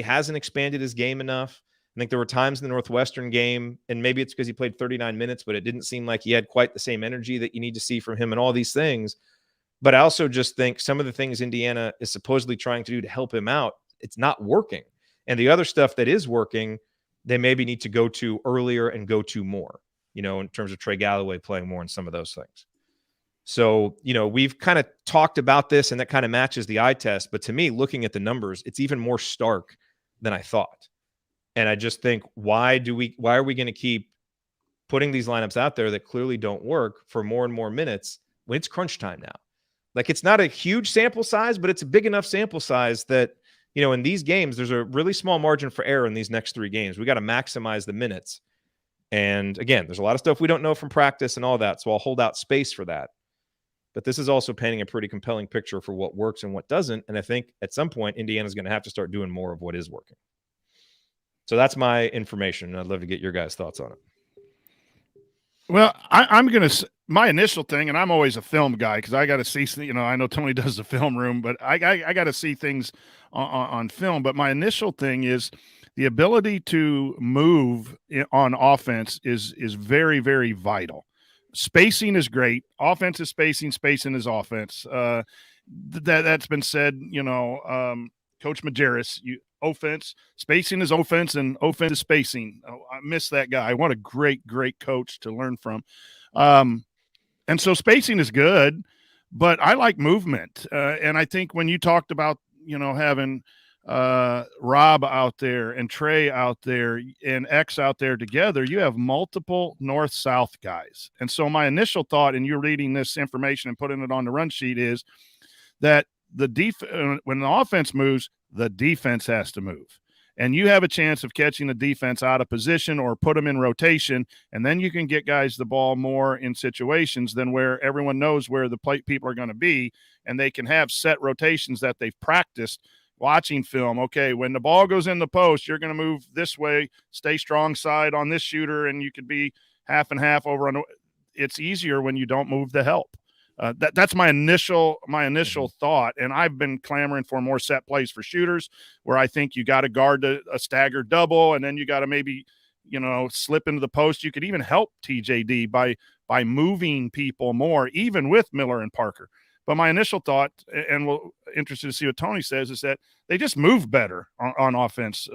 hasn't expanded his game enough. I think there were times in the Northwestern game, and maybe it's because he played 39 minutes, but it didn't seem like he had quite the same energy that you need to see from him and all these things. But I also just think some of the things Indiana is supposedly trying to do to help him out, it's not working. And the other stuff that is working, they maybe need to go to earlier and go to more, in terms of Trey Galloway playing more in some of those things. So, we've kind of talked about this and that kind of matches the eye test. But to me, looking at the numbers, it's even more stark than I thought. And I just think, why are we going to keep putting these lineups out there that clearly don't work for more and more minutes when it's crunch time now? Like, it's not a huge sample size, but it's a big enough sample size that, in these games, there's a really small margin for error in these next three games. We got to maximize the minutes. And again, there's a lot of stuff we don't know from practice and all that. So I'll hold out space for that. But this is also painting a pretty compelling picture for what works and what doesn't. And I think at some point, Indiana's going to have to start doing more of what is working. So that's my information. I'd love to get your guys' thoughts on it. Well, I'm going to – my initial thing, and I'm always a film guy because I got to see – I know Tony does the film room, but I got to see things on film. But my initial thing is the ability to move on offense is very, very vital. Spacing is great. Offense is spacing. Spacing is offense. That's been said, Coach Majerus, offense, spacing is offense, and offense is spacing. Oh, I miss that guy. What a great, great coach to learn from. And so spacing is good, but I like movement. And I think when you talked about, having Rob out there and Trey out there and X out there together, you have multiple north-south guys. And so my initial thought, and you're reading this information and putting it on the run sheet, is that when the offense moves, the defense has to move. And you have a chance of catching the defense out of position or put them in rotation, and then you can get guys the ball more in situations than where everyone knows where the people are going to be, and they can have set rotations that they've practiced watching film. Okay, when the ball goes in the post, you're going to move this way, stay strong side on this shooter, and you could be half and half over on. It's easier when you don't move the help. That's my initial thought, and I've been clamoring for more set plays for shooters, where I think you got to guard a staggered double, and then you got to maybe slip into the post. You could even help TJD by moving people more, even with Miller and Parker. But my initial thought, and we're interested to see what Tony says, is that they just move better on offense,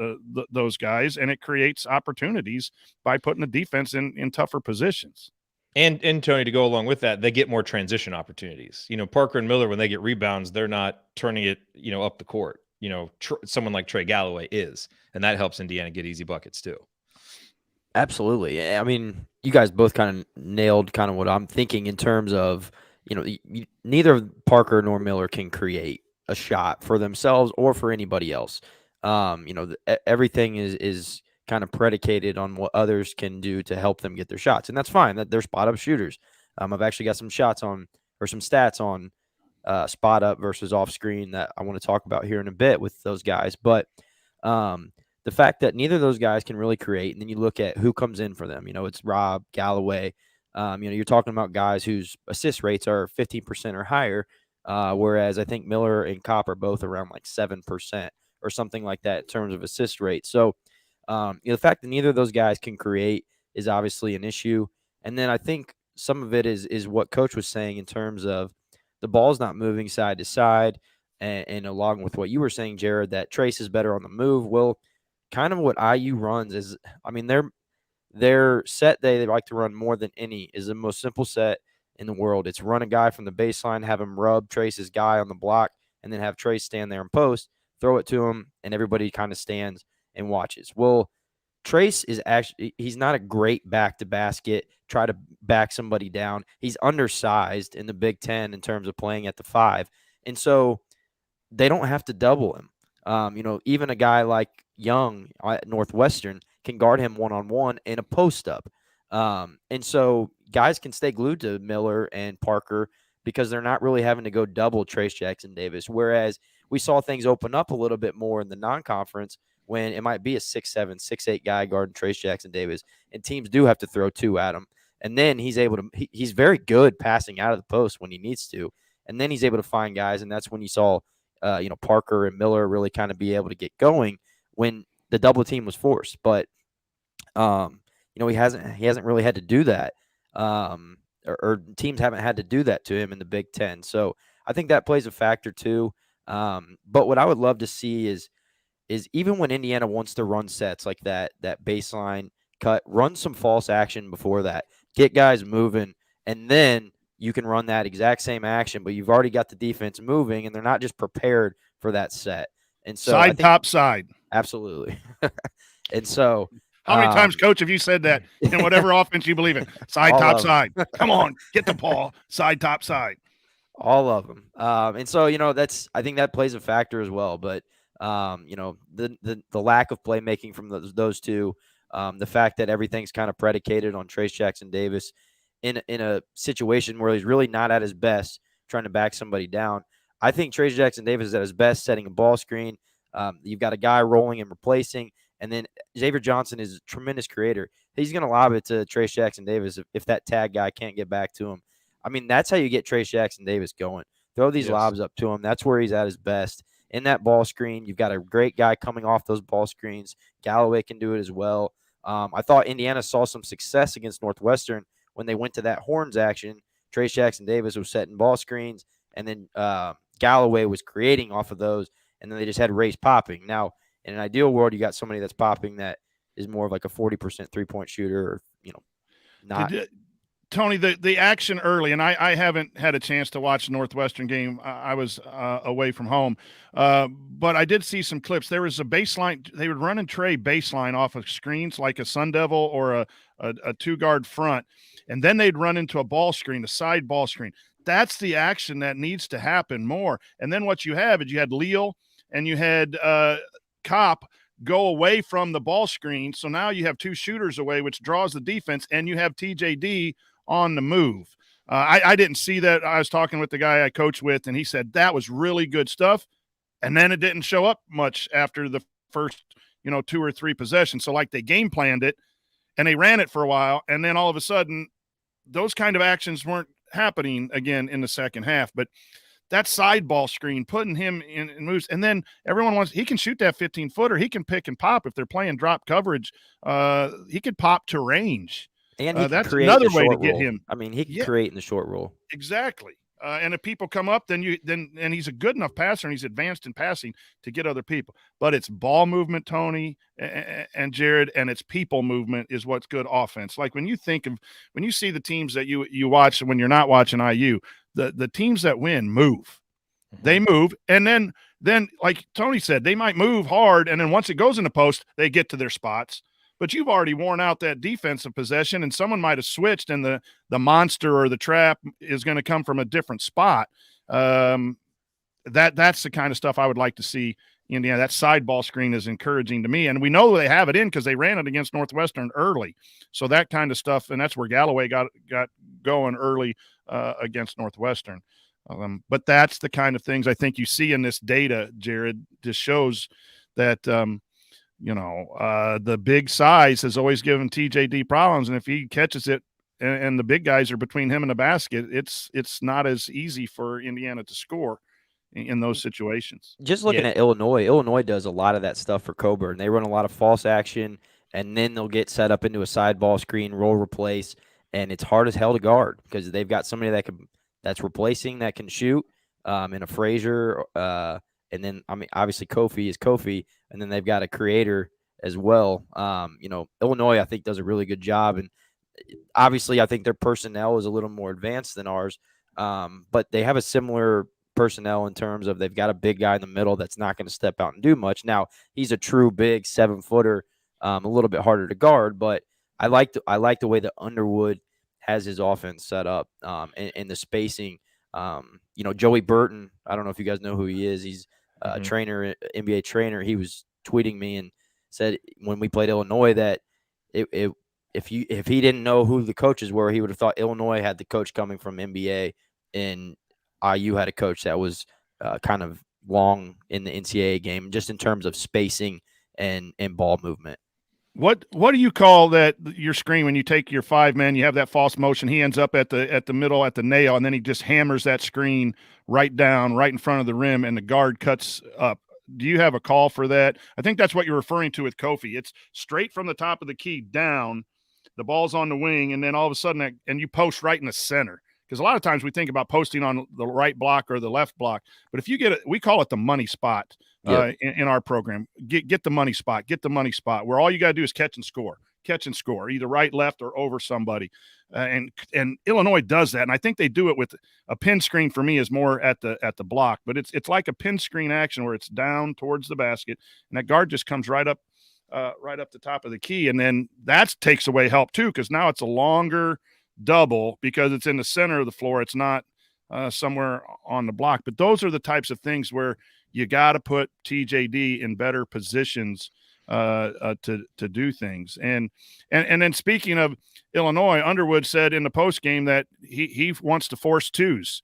those guys, and it creates opportunities by putting the defense in tougher positions. And Tony, to go along with that, they get more transition opportunities. Parker and Miller, when they get rebounds, they're not turning it, up the court. Someone like Trey Galloway is, and that helps Indiana get easy buckets too. Absolutely. I mean, you guys both kind of nailed kind of what I'm thinking in terms of, neither Parker nor Miller can create a shot for themselves or for anybody else. Everything is kind of predicated on what others can do to help them get their shots. And that's fine, that they're spot up shooters. I've actually got some stats on spot up versus off screen that I want to talk about here in a bit with those guys. But the fact that neither of those guys can really create, and then you look at who comes in for them, it's Rob, Galloway. You're talking about guys whose assist rates are 15% or higher, whereas I think Miller and Kopp are both around like 7% or something like that in terms of assist rate. So, the fact that neither of those guys can create is obviously an issue. And then I think some of it is what Coach was saying in terms of the ball's not moving side to side. And along with what you were saying, Jared, that Trace is better on the move. Well, kind of what IU runs is, their set they like to run more than any is the most simple set in the world. It's run a guy from the baseline, have him rub Trace's guy on the block, and then have Trace stand there and post, throw it to him, and everybody kind of stands and watches. Well, Trace is actually, he's not a great back to basket, try to back somebody down. He's undersized in the Big Ten in terms of playing at the 5. And so they don't have to double him. Even a guy like Young at Northwestern can guard him one-on-one in a post-up. And so guys can stay glued to Miller and Parker because they're not really having to go double Trace Jackson Davis, whereas we saw things open up a little bit more in the non-conference when it might be a 6'7", 6'8" guy guarding Trace Jackson Davis, and teams do have to throw 2 at him. And then he's able to he's very good passing out of the post when he needs to, and then he's able to find guys, and that's when you saw Parker and Miller really kind of be able to get going when the double team was forced. But he hasn't really had to do that, or teams haven't had to do that to him in the Big Ten. So I think that plays a factor too. But what I would love to see is even when Indiana wants to run sets like that baseline cut, run some false action before that, get guys moving, and then you can run that exact same action, but you've already got the defense moving, and they're not just prepared for that set. And so top side. Absolutely. And so how many times, Coach, have you said that in whatever offense you believe in? Side, top, side. Come on, get the ball. Side, top, side. All of them. And so, I think that plays a factor as well. But, the lack of playmaking from those two, the fact that everything's kind of predicated on Trace Jackson Davis in a situation where he's really not at his best trying to back somebody down. I think Trace Jackson Davis is at his best setting a ball screen. You've got a guy rolling and replacing. And then Xavier Johnson is a tremendous creator. He's going to lob it to Trace Jackson Davis if that tag guy can't get back to him. That's how you get Trace Jackson Davis going. Throw these lobs up to him. That's where he's at his best. In that ball screen, you've got a great guy coming off those ball screens. Galloway can do it as well. I thought Indiana saw some success against Northwestern when they went to that horns action. Trace Jackson Davis was setting ball screens, and then Galloway was creating off of those, and then they just had Race popping. Now, in an ideal world, you got somebody that's popping that is more of like a 40% three-point shooter, or not. Tony, the action early, and I haven't had a chance to watch the Northwestern game. I was away from home, but I did see some clips. There was a baseline. They would run and Trey baseline off of screens like a Sun Devil or a two-guard front, and then they'd run into a ball screen, a side ball screen. That's the action that needs to happen more. And then what you have is you had Leal and you had Kopp go away from the ball screen. So now you have 2 shooters away, which draws the defense, and you have TJD on the move. I didn't see that. I was talking with the guy I coach with, and he said that was really good stuff. And then it didn't show up much after the first, 2 or 3 possessions. So like they game planned it and they ran it for a while. And then all of a sudden those kind of actions weren't happening again in the second half. But that side ball screen, putting him in moves, and then everyone he can shoot that 15-footer. He can pick and pop if they're playing drop coverage. He could pop to range. And he that's create another the way to short get roll. him. I mean, he can create in the short roll. Exactly. And if people come up, then he's a good enough passer and he's advanced in passing to get other people. But it's ball movement, Tony and Jared, and it's people movement is what's good offense. Like when you see the teams that you watch when you're not watching IU, the teams that win move. They move, and then like Tony said, they might move hard, and then once it goes in the post, they get to their spots. But you've already worn out that defensive possession, and someone might have switched, and the monster or the trap is going to come from a different spot. That's the kind of stuff I would like to see. Indiana, that side ball screen is encouraging to me, and we know they have it in because they ran it against Northwestern early. So that kind of stuff, and that's where Galloway got going early against Northwestern. But that's the kind of things I think you see in this data, Jared. Just shows that the big size has always given TJD problems, and if he catches it and the big guys are between him and the basket, it's not as easy for Indiana to score in those situations. Just looking at Illinois does a lot of that stuff for Coburn. They run a lot of false action, and then they'll get set up into a side ball screen, roll replace, and it's hard as hell to guard because they've got somebody that's replacing that can shoot, in a Frazier, and then obviously Kofi is Kofi, and then they've got a creator as well. Illinois I think does a really good job, and obviously I think their personnel is a little more advanced than ours, but they have a similar personnel in terms of they've got a big guy in the middle that's not going to step out and do much. Now he's a true big 7-footer, a little bit harder to guard, but I like the way that Underwood has his offense set up, and the spacing. Joey Burton, I don't know if you guys know who he is. He's a trainer, NBA trainer. He was tweeting me and said when we played Illinois that if he didn't know who the coaches were, he would have thought Illinois had the coach coming from NBA and IU had a coach that was kind of long in the NCAA game, just in terms of spacing and ball movement. What do you call that? Your screen when you take your 5 men, you have that false motion. He ends up at the middle at the nail, and then he just hammers that screen right down, right in front of the rim, and the guard cuts up. Do you have a call for that? I think that's what you're referring to with Kofi. It's straight from the top of the key down. The ball's on the wing, and then all of a sudden, and you post right in the center. Because a lot of times we think about posting on the right block or the left block, but if you get it, we call it the money spot. In our program, get the money spot where all you got to do is catch and score, either right, left, or over somebody. And Illinois does that. And I think they do it with a pin screen. For me is more at the block, but it's like a pin screen action where it's down towards the basket and that guard just comes right up the top of the key. And then that takes away help too, because now it's a longer double because it's in the center of the floor. It's not somewhere on the block. But those are the types of things where you got to put TJD in better positions to do things. And then speaking of Illinois, Underwood said in the post game that he wants to force twos.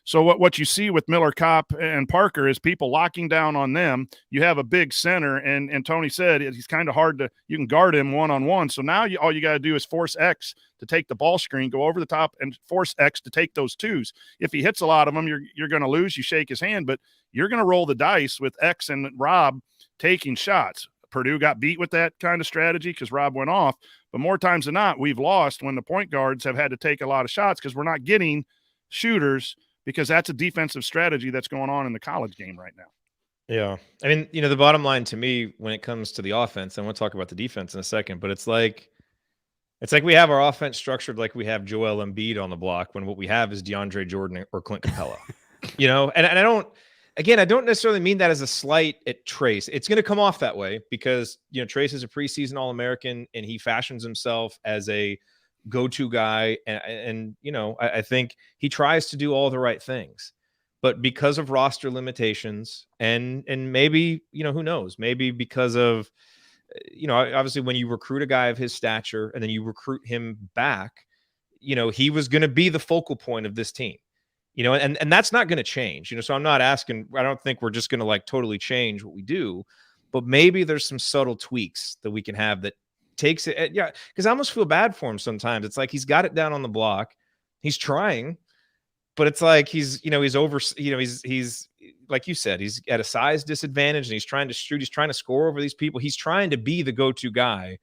So what you see with Miller Kopp and Parker is people locking down on them. You have a big center, and Tony said he's kind of hard to – you can guard him one-on-one. So now all you got to do is force X to take the ball screen, go over the top, and force X to take those twos. If he hits a lot of them, you're going to lose. You shake his hand, but you're going to roll the dice with X and Rob taking shots. Purdue got beat with that kind of strategy because Rob went off. But more times than not, we've lost when the point guards have had to take a lot of shots because we're not getting shooters – because that's a defensive strategy that's going on in the college game right now. Yeah. I mean, the bottom line to me when it comes to the offense, and we'll talk about the defense in a second, but it's like we have our offense structured like we have Joel Embiid on the block when what we have is DeAndre Jordan or Clint Capella. And I don't necessarily mean that as a slight at Trace. It's going to come off that way because, Trace is a preseason All-American and he fashions himself as a go-to guy. And I think he tries to do all the right things, but because of roster limitations and maybe, who knows, maybe because of, obviously when you recruit a guy of his stature and then you recruit him back, he was going to be the focal point of this team. and that's not going to change, so I'm not asking, I don't think we're just going to like totally change what we do, but maybe there's some subtle tweaks that we can have that takes it. Yeah. Cause I almost feel bad for him sometimes. It's like, he's got it down on the block. He's trying, but it's like, he's over, he's like you said, he's at a size disadvantage and he's trying to shoot. He's trying to score over these people. He's trying to be the go-to guy,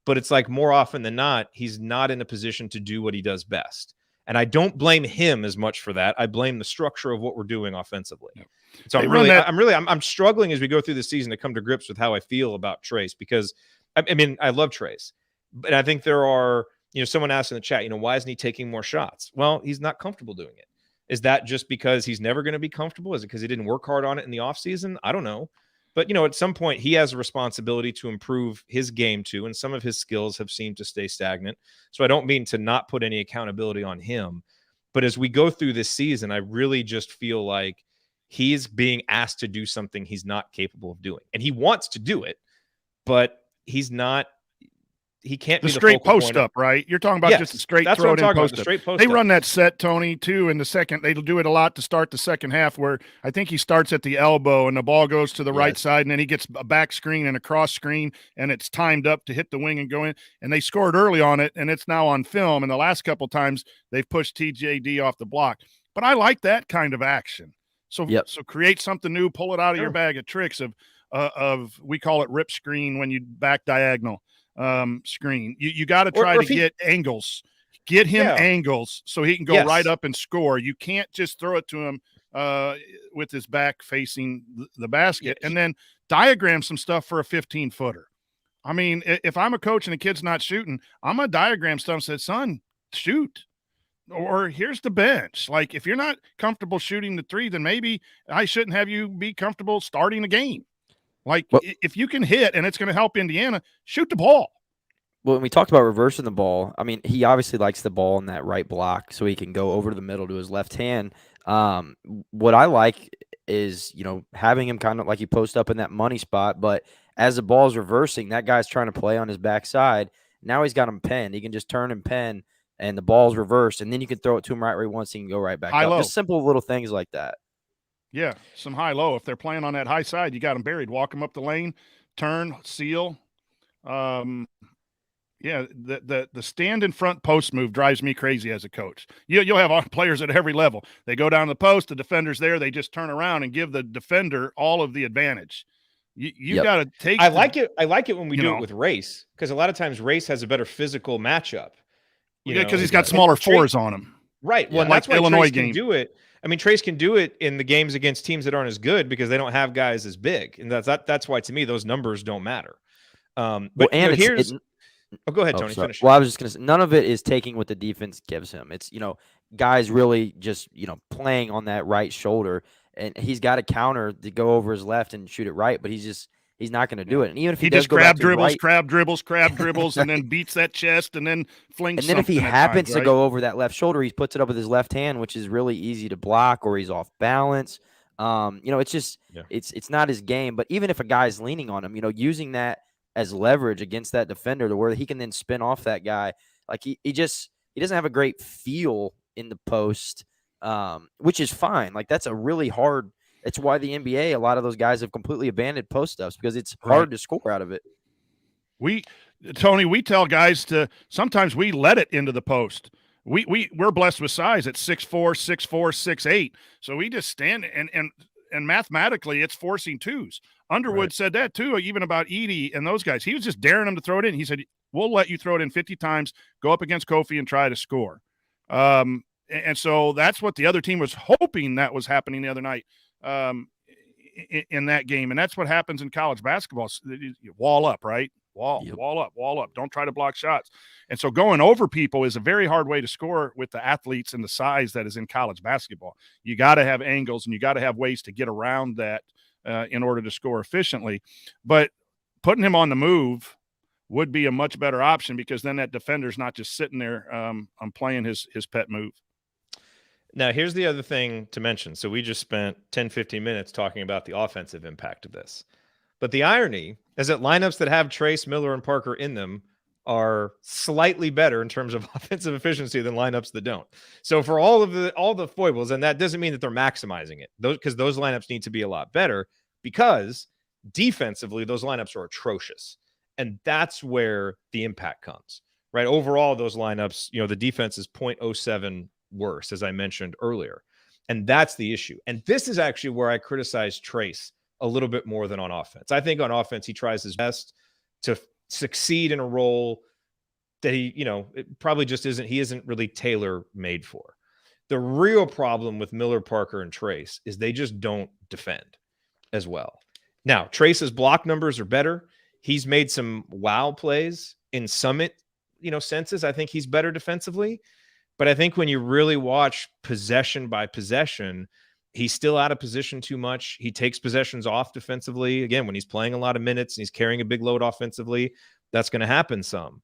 but it's like more often than not, he's not in a position to do what he does best. And I don't blame him as much for that. I blame the structure of what we're doing offensively. Yep. So I'm struggling as we go through the season to come to grips with how I feel about Trayce, because I mean, I love Trayce, but I think there are, someone asked in the chat, why isn't he taking more shots? Well, he's not comfortable doing it. Is that just because he's never going to be comfortable? Is it because he didn't work hard on it in the offseason? I don't know. But, at some point he has a responsibility to improve his game too. And some of his skills have seemed to stay stagnant. So I don't mean to not put any accountability on him. But as we go through this season, I really just feel like he's being asked to do something he's not capable of doing. And he wants to do it, but he's not. He can't be the straight post up, right? You're talking about just a straight throw in post up. They run that set, Tony, too, in the second. They'll do it a lot to start the second half, where I think he starts at the elbow and the ball goes to the right side, and then he gets a back screen and a cross screen, and it's timed up to hit the wing and go in. And they scored early on it, and it's now on film. And the last couple of times they've pushed TJD off the block. But I like that kind of action. So create something new, pull it out of your bag of tricks of we call it rip screen when you back diagonal. Screen. You got to try to get angles. Get him angles so he can go right up and score. You can't just throw it to him with his back facing the basket and then diagram some stuff for a 15-footer. I mean, if I'm a coach and a kid's not shooting, I'm going to diagram stuff and say, son, shoot. Or here's the bench. Like, if you're not comfortable shooting the three, then maybe I shouldn't have you be comfortable starting a game. Like, if you can hit and it's going to help Indiana, shoot the ball. Well, when we talked about reversing the ball, I mean, he obviously likes the ball in that right block so he can go over to the middle to his left hand. What I like is, having him kind of like he post up in that money spot, but as the ball's reversing, that guy's trying to play on his backside. Now he's got him pinned. He can just turn and pin, and the ball's reversed, and then you can throw it to him right where he wants. He can go right back up. Just simple little things like that. Yeah, some high-low. If they're playing on that high side, you got them buried. Walk them up the lane, turn, seal. The stand in front post move drives me crazy as a coach. You'll have players at every level. They go down the post, the defender's there, they just turn around and give the defender all of the advantage. You got to take. I like it when we do it with Race, because a lot of times Race has a better physical matchup. Because he's got smaller fours on him. Right. Well, that's why Illinois can do it. I mean, Trayce can do it in the games against teams that aren't as good because they don't have guys as big, and that's why to me those numbers don't matter. But go ahead, Tony. Finish. Well, I was just going to say, none of it is taking what the defense gives him. It's guys really just playing on that right shoulder, and he's got a counter to go over his left and shoot it right, but he's not going to do it. And even if he does just crab dribbles, and then beats that chest and then flings. And then if he happens to go over that left shoulder, he puts it up with his left hand, which is really easy to block, or he's off balance. It's just it's not his game. But even if a guy's leaning on him, using that as leverage against that defender to where he can then spin off that guy, like he doesn't have a great feel in the post, which is fine. Like that's a really hard. It's why the NBA, a lot of those guys have completely abandoned post ups because it's hard to score out of it. Tony, we tell guys sometimes we let it into the post. We're blessed with size at 6'4", 6'4", 6'8". So we just stand and mathematically it's forcing twos. Underwood said that too, even about Edey and those guys. He was just daring them to throw it in. He said, we'll let you throw it in 50 times, go up against Kofi and try to score. And so that's what the other team was hoping that was happening the other night. In that game, and that's what happens in college basketball. You wall up, right? Wall up. Don't try to block shots. And so going over people is a very hard way to score with the athletes and the size that is in college basketball. You got to have angles and you got to have ways to get around that in order to score efficiently. But putting him on the move would be a much better option because then that defender's not just sitting there playing his pet move. Now, here's the other thing to mention. So we just spent 10, 15 minutes talking about the offensive impact of this. But the irony is that lineups that have Trayce, Miller, and Parker in them are slightly better in terms of offensive efficiency than lineups that don't. So for all the foibles, and that doesn't mean that they're maximizing it, because those lineups need to be a lot better, because defensively those lineups are atrocious, and that's where the impact comes. Right, overall those lineups, the defense is 0.07 worse, as I mentioned earlier, and that's the issue. And this is actually where I criticize Trayce a little bit more than on offense. I think on offense he tries his best to succeed in a role that it probably just isn't really tailor made for. The real problem with Miller, Parker, and Trayce is they just don't defend as well. Now, Trace's block numbers are better. He's made some wow plays in some senses. I think he's better defensively, but I think when you really watch possession by possession, he's still out of position too much. He takes possessions off defensively. Again, when he's playing a lot of minutes and he's carrying a big load offensively, that's going to happen some.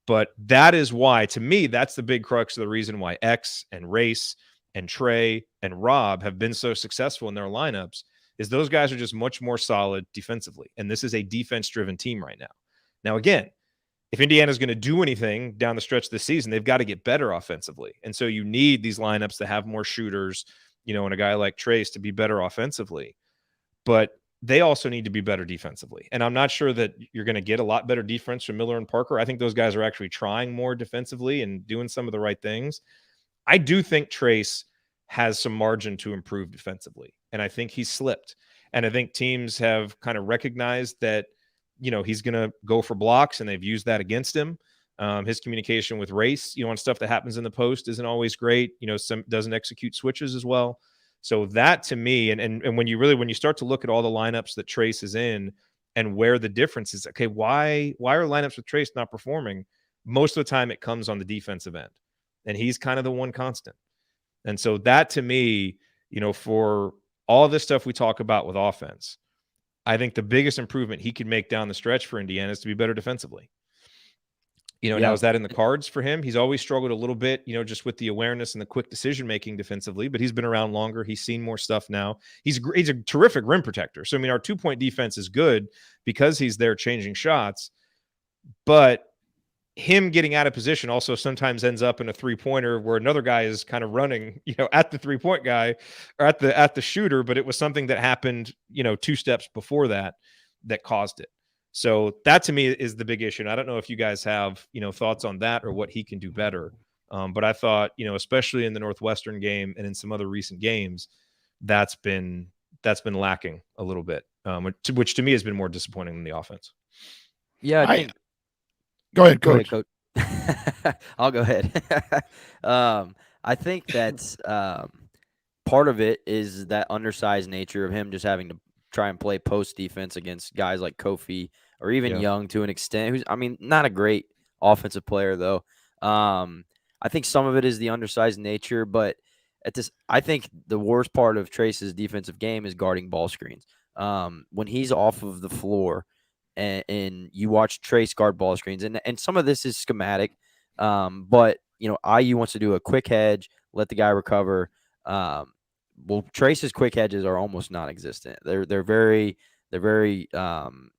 But that is why, to me, that's the big crux of the reason why X and Race and Trey and Rob have been so successful in their lineups, is those guys are just much more solid defensively. And this is a defense-driven team right now. Now, again, if Indiana's going to do anything down the stretch of the season, they've got to get better offensively. And so you need these lineups to have more shooters, and a guy like Trayce to be better offensively. But they also need to be better defensively. And I'm not sure that you're going to get a lot better defense from Miller and Parker. I think those guys are actually trying more defensively and doing some of the right things. I do think Trayce has some margin to improve defensively, and I think he's slipped. And I think teams have kind of recognized that he's going to go for blocks, and they've used that against him. His communication with Race, on stuff that happens in the post isn't always great. Some doesn't execute switches as well. So that, to me, and when you start to look at all the lineups that Trayce is in and where the difference is, okay, why are lineups with Trayce not performing? Most of the time it comes on the defensive end, and he's kind of the one constant. And so that, to me, for all this stuff we talk about with offense, I think the biggest improvement he could make down the stretch for Indiana is to be better defensively. Now, is that in the cards for him? He's always struggled a little bit, just with the awareness and the quick decision-making defensively, but he's been around longer. He's seen more stuff now. He's a terrific rim protector. So, our 2-point defense is good because he's there changing shots, but him getting out of position also sometimes ends up in a 3-pointer where another guy is kind of running, at the 3-point guy or at the shooter, but it was something that happened, 2 steps before that caused it. So that, to me, is the big issue. And I don't know if you guys have, thoughts on that or what he can do better. But I thought, especially in the Northwestern game and in some other recent games, that's been lacking a little bit, which to me has been more disappointing than the offense. Yeah, I think. Go ahead, Coach. I'll go ahead. I think that's part of it is that undersized nature of him just having to try and play post defense against guys like Kofi or even Young to an extent, who's, not a great offensive player though. I think some of it is the undersized nature, but I think the worst part of Trayce's defensive game is guarding ball screens. When he's off of the floor and you watch Trayce guard ball screens, and some of this is schematic, but IU wants to do a quick hedge, let the guy recover. Trayce's quick hedges are almost non-existent. They're very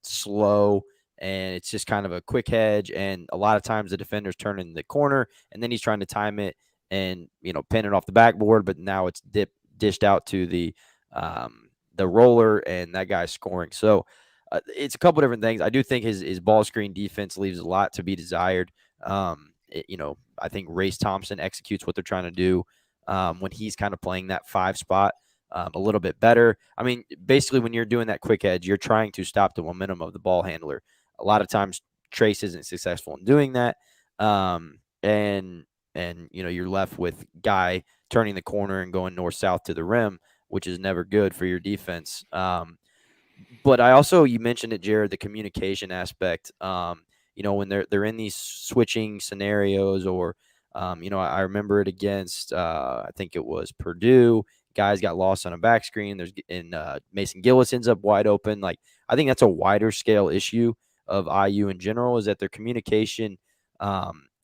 slow, and it's just kind of a quick hedge. And a lot of times the defender's turning the corner, and then he's trying to time it and pin it off the backboard. But now it's dished out to the roller, and that guy's scoring. So it's a couple different things. I do think his ball screen defense leaves a lot to be desired. I think Race Thompson executes what they're trying to do. When he's kind of playing that 5 spot a little bit better. Basically, when you're doing that quick edge, you're trying to stop the momentum of the ball handler. A lot of times, Trayce isn't successful in doing that, and you're left with Guy turning the corner and going north-south to the rim, which is never good for your defense. But you mentioned it, Jared, the communication aspect. When they're in these switching scenarios or I remember it against, I think it was Purdue. Guys got lost on a back screen. Mason Gillis ends up wide open. I think that's a wider scale issue of IU in general, is that their communication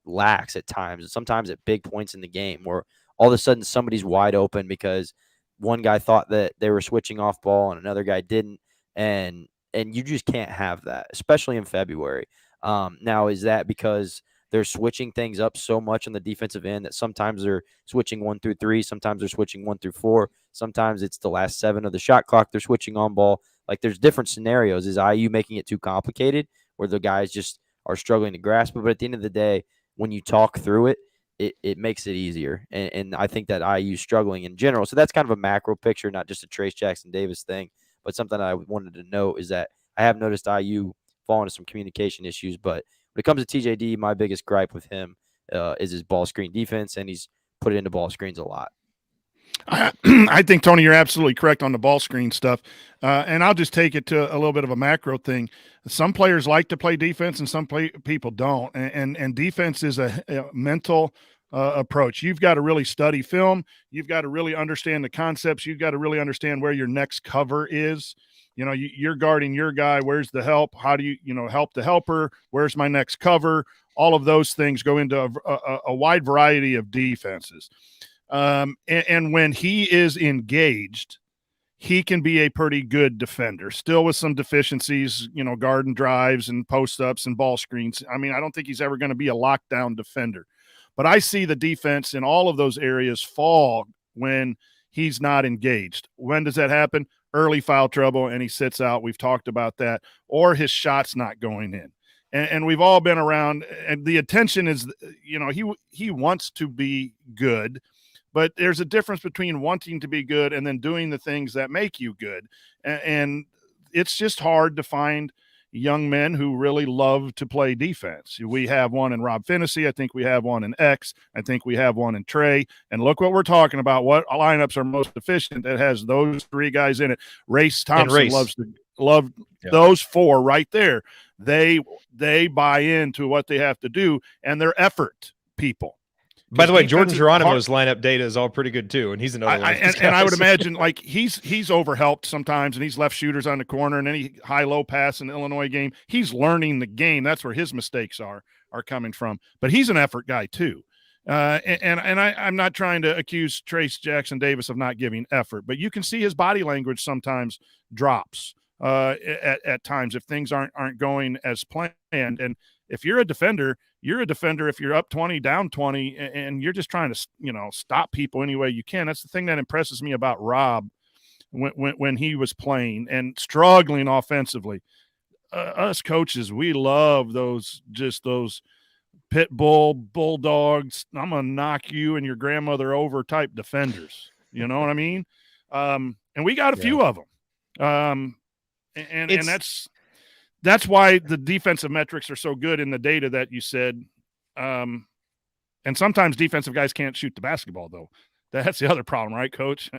lacks at times, and sometimes at big points in the game where all of a sudden somebody's wide open because one guy thought that they were switching off ball and another guy didn't. And you just can't have that, especially in February. Now, is that because they're switching things up so much on the defensive end that sometimes they're switching 1 through 3, sometimes they're switching 1 through 4, sometimes it's the last 7 of the shot clock they're switching on ball? Like, there's different scenarios. Is IU making it too complicated where the guys just are struggling to grasp it? But at the end of the day, when you talk through it, it makes it easier. And I think that IU is struggling in general. So that's kind of a macro picture, not just a Trace Jackson Davis thing, but something I wanted to note is that I have noticed IU fall into some communication issues. But when it comes to TJD, my biggest gripe with him is his ball screen defense, and he's put it into ball screens a lot. I think, Tony, you're absolutely correct on the ball screen stuff. And I'll just take it to a little bit of a macro thing. Some players like to play defense and some people don't. And defense is a mental approach. You've got to really study film. You've got to really understand the concepts. You've got to really understand where your next cover is. You know, you're guarding your guy. Where's the help? How do you help the helper? Where's my next cover? All of those things go into a wide variety of defenses. And when he is engaged, he can be a pretty good defender, still with some deficiencies, guard and drives and post-ups and ball screens. I mean, I don't think he's ever going to be a lockdown defender. But I see the defense in all of those areas fall when he's not engaged. When does that happen? Early foul trouble, and he sits out. We've talked about that. Or his shot's not going in. And we've all been around, and the attention is, he wants to be good. But there's a difference between wanting to be good and then doing the things that make you good. And it's just hard to find young men who really love to play defense. We have one in Rob Finney. I think we have one in X. I think we have one in Trey. And look what we're talking about. What lineups are most efficient that has those 3 guys in it? Race Thompson loves those 4 right there. They buy into what they have to do, and they're effort people. By the way, Jordan Geronimo's lineup data is all pretty good too, and he's another one. And I would imagine he's overhelped sometimes, and he's left shooters on the corner, and any high-low pass in the Illinois game, he's learning the game. That's where his mistakes are coming from. But he's an effort guy too. I'm not trying to accuse Trace Jackson Davis of not giving effort, but you can see his body language sometimes drops at times if things aren't going as planned. And if you're a defender if you're up 20, down 20, and you're just trying to, stop people any way you can. That's the thing that impresses me about Rob when he was playing and struggling offensively. Us coaches, we love those pit bull, bulldogs, I'm going to knock you and your grandmother over type defenders. You know what I mean? And we got a few of them. And that's why the defensive metrics are so good in the data that you said. And sometimes defensive guys can't shoot the basketball, though. That's the other problem, right, Coach?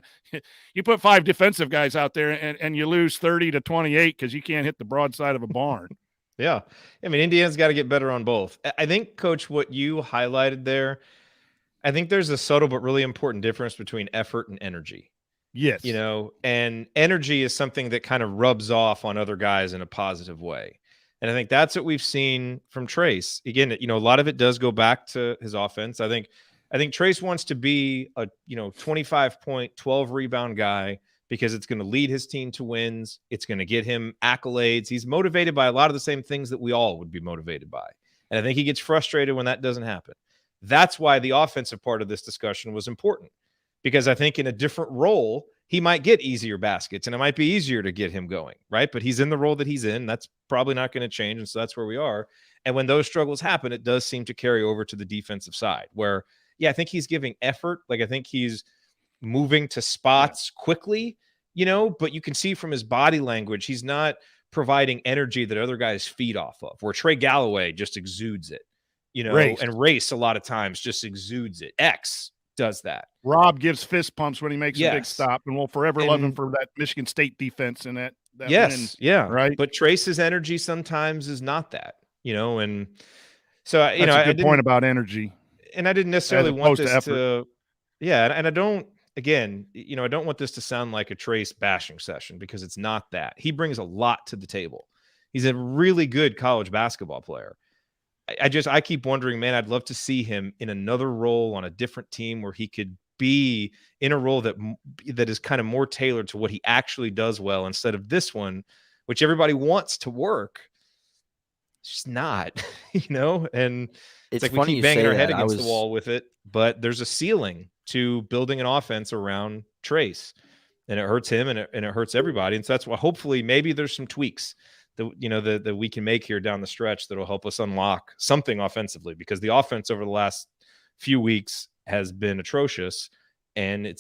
You put 5 defensive guys out there and you lose 30-28 because you can't hit the broadside of a barn. Yeah. I mean, Indiana's got to get better on both. I think, Coach, what you highlighted there, I think there's a subtle but really important difference between effort and energy. Yes. And energy is something that kind of rubs off on other guys in a positive way. And I think that's what we've seen from Trace. Again, a lot of it does go back to his offense. I think Trace wants to be a, 25-point, 12-rebound guy because it's going to lead his team to wins. It's going to get him accolades. He's motivated by a lot of the same things that we all would be motivated by. And I think he gets frustrated when that doesn't happen. That's why the offensive part of this discussion was important. Because I think in a different role, he might get easier baskets and it might be easier to get him going, right? But he's in the role that he's in. That's probably not going to change. And so that's where we are. And when those struggles happen, it does seem to carry over to the defensive side where, I think he's giving effort. Like, I think he's moving to spots quickly, but you can see from his body language, he's not providing energy that other guys feed off of, where Trey Galloway just exudes it, and Race a lot of times just exudes it. X does that. Rob gives fist pumps when he makes a big stop, and we'll forever love him for that Michigan State defense and that win. Yeah, right. But Trace's energy sometimes is not that, and so that's a good point about energy. And I didn't necessarily want this to, and I don't. Again, I don't want this to sound like a Trace bashing session because it's not that. He brings a lot to the table. He's a really good college basketball player. I keep wondering, man, I'd love to see him in another role on a different team where he could be in a role that is kind of more tailored to what he actually does well instead of this one, which everybody wants to work. It's just not, and It's like we funny keep you banging say our head that. against the wall with it, but there's a ceiling to building an offense around Trace, and it hurts him and it hurts everybody. And so that's why hopefully maybe there's some tweaks that we can make here down the stretch that'll help us unlock something offensively, because the offense over the last few weeks has been atrocious. And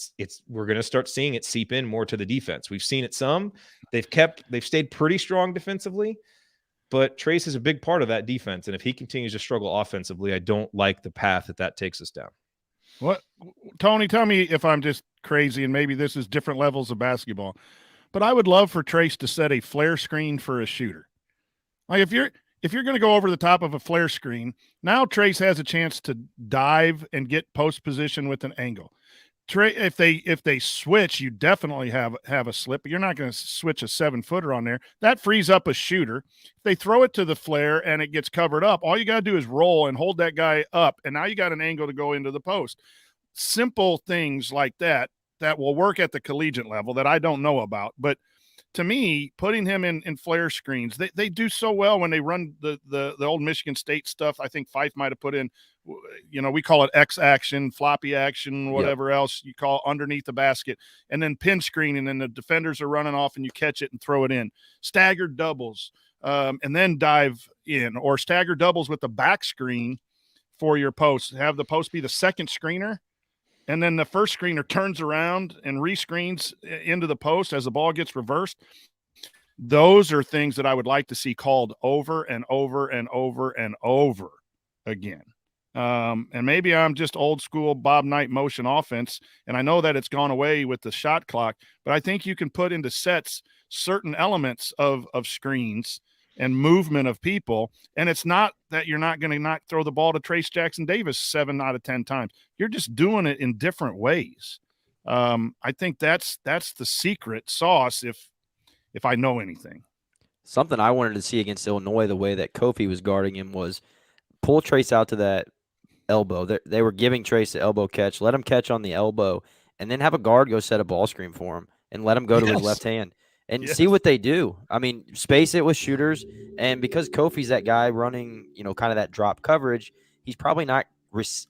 we're going to start seeing it seep in more to the defense. We've seen it some. They've stayed pretty strong defensively, but Trace is a big part of that defense. And if he continues to struggle offensively, I don't like the path that takes us down. What, Tony, tell me if I'm just crazy and maybe this is different levels of basketball, but I would love for Trace to set a flare screen for a shooter. Like if you're going to go over the top of a flare screen, now Trace has a chance to dive and get post position with an angle. If they switch, you definitely have a slip, but you're not going to switch a 7-footer on there. That frees up a shooter. If they throw it to the flare and it gets covered up, all you got to do is roll and hold that guy up, and now you got an angle to go into the post. Simple things like that will work at the collegiate level that I don't know about. But to me, putting him in flare screens, they do so well when they run the old Michigan State stuff. I think Fife might have put in, we call it X action, floppy action, whatever else you call underneath the basket, and then pin screen, and then the defenders are running off and you catch it and throw it in. Staggered doubles, and then dive in, or staggered doubles with the back screen for your post. Have the post be the second screener, and then the first screener turns around and rescreens into the post as the ball gets reversed. Those are things that I would like to see called over and over and over and over again. And maybe I'm just old school Bob Knight motion offense, and I know that it's gone away with the shot clock, but I think you can put into sets certain elements of screens and movement of people, and it's not that you're not going to not throw the ball to Trace Jackson Davis 7 out of 10 times. You're just doing it in different ways. I think that's the secret sauce, if I know anything. Something I wanted to see against Illinois, the way that Kofi was guarding him, was pull Trace out to that elbow. They were giving Trace the elbow catch, let him catch on the elbow, and then have a guard go set a ball screen for him and let him go to his left hand and see what they do. I mean, space it with shooters. And because Kofi's that guy running, kind of that drop coverage, he's probably not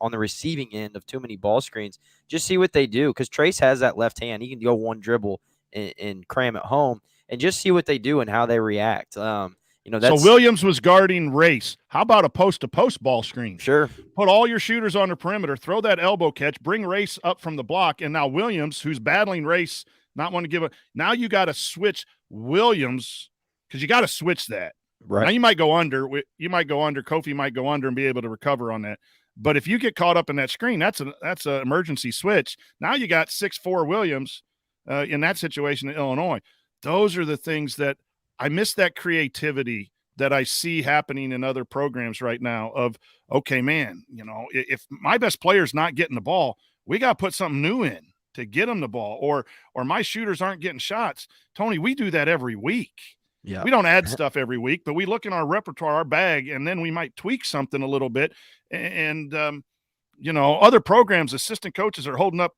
on the receiving end of too many ball screens. Just see what they do, because Trace has that left hand. He can go one dribble and cram it home, and just see what they do and how they react. So Williams was guarding Race. How about a post-to-post ball screen? Sure. Put all your shooters on the perimeter, throw that elbow catch, bring Race up from the block, and now Williams, who's battling Race, not want to give now you got to switch Williams, because you got to switch that. Right. Now you might go under. Kofi might go under and be able to recover on that. But if you get caught up in that screen, that's an emergency switch. Now you got 6'4" Williams in that situation in Illinois. Those are the things that I miss, that creativity that I see happening in other programs right now of, okay, man, if my best player's not getting the ball, we got to put something new in to get them the ball, or my shooters aren't getting shots. Tony, we do that every week. Yeah. We don't add stuff every week, but we look in our repertoire, our bag, and then we might tweak something a little bit. And other programs, assistant coaches are holding up,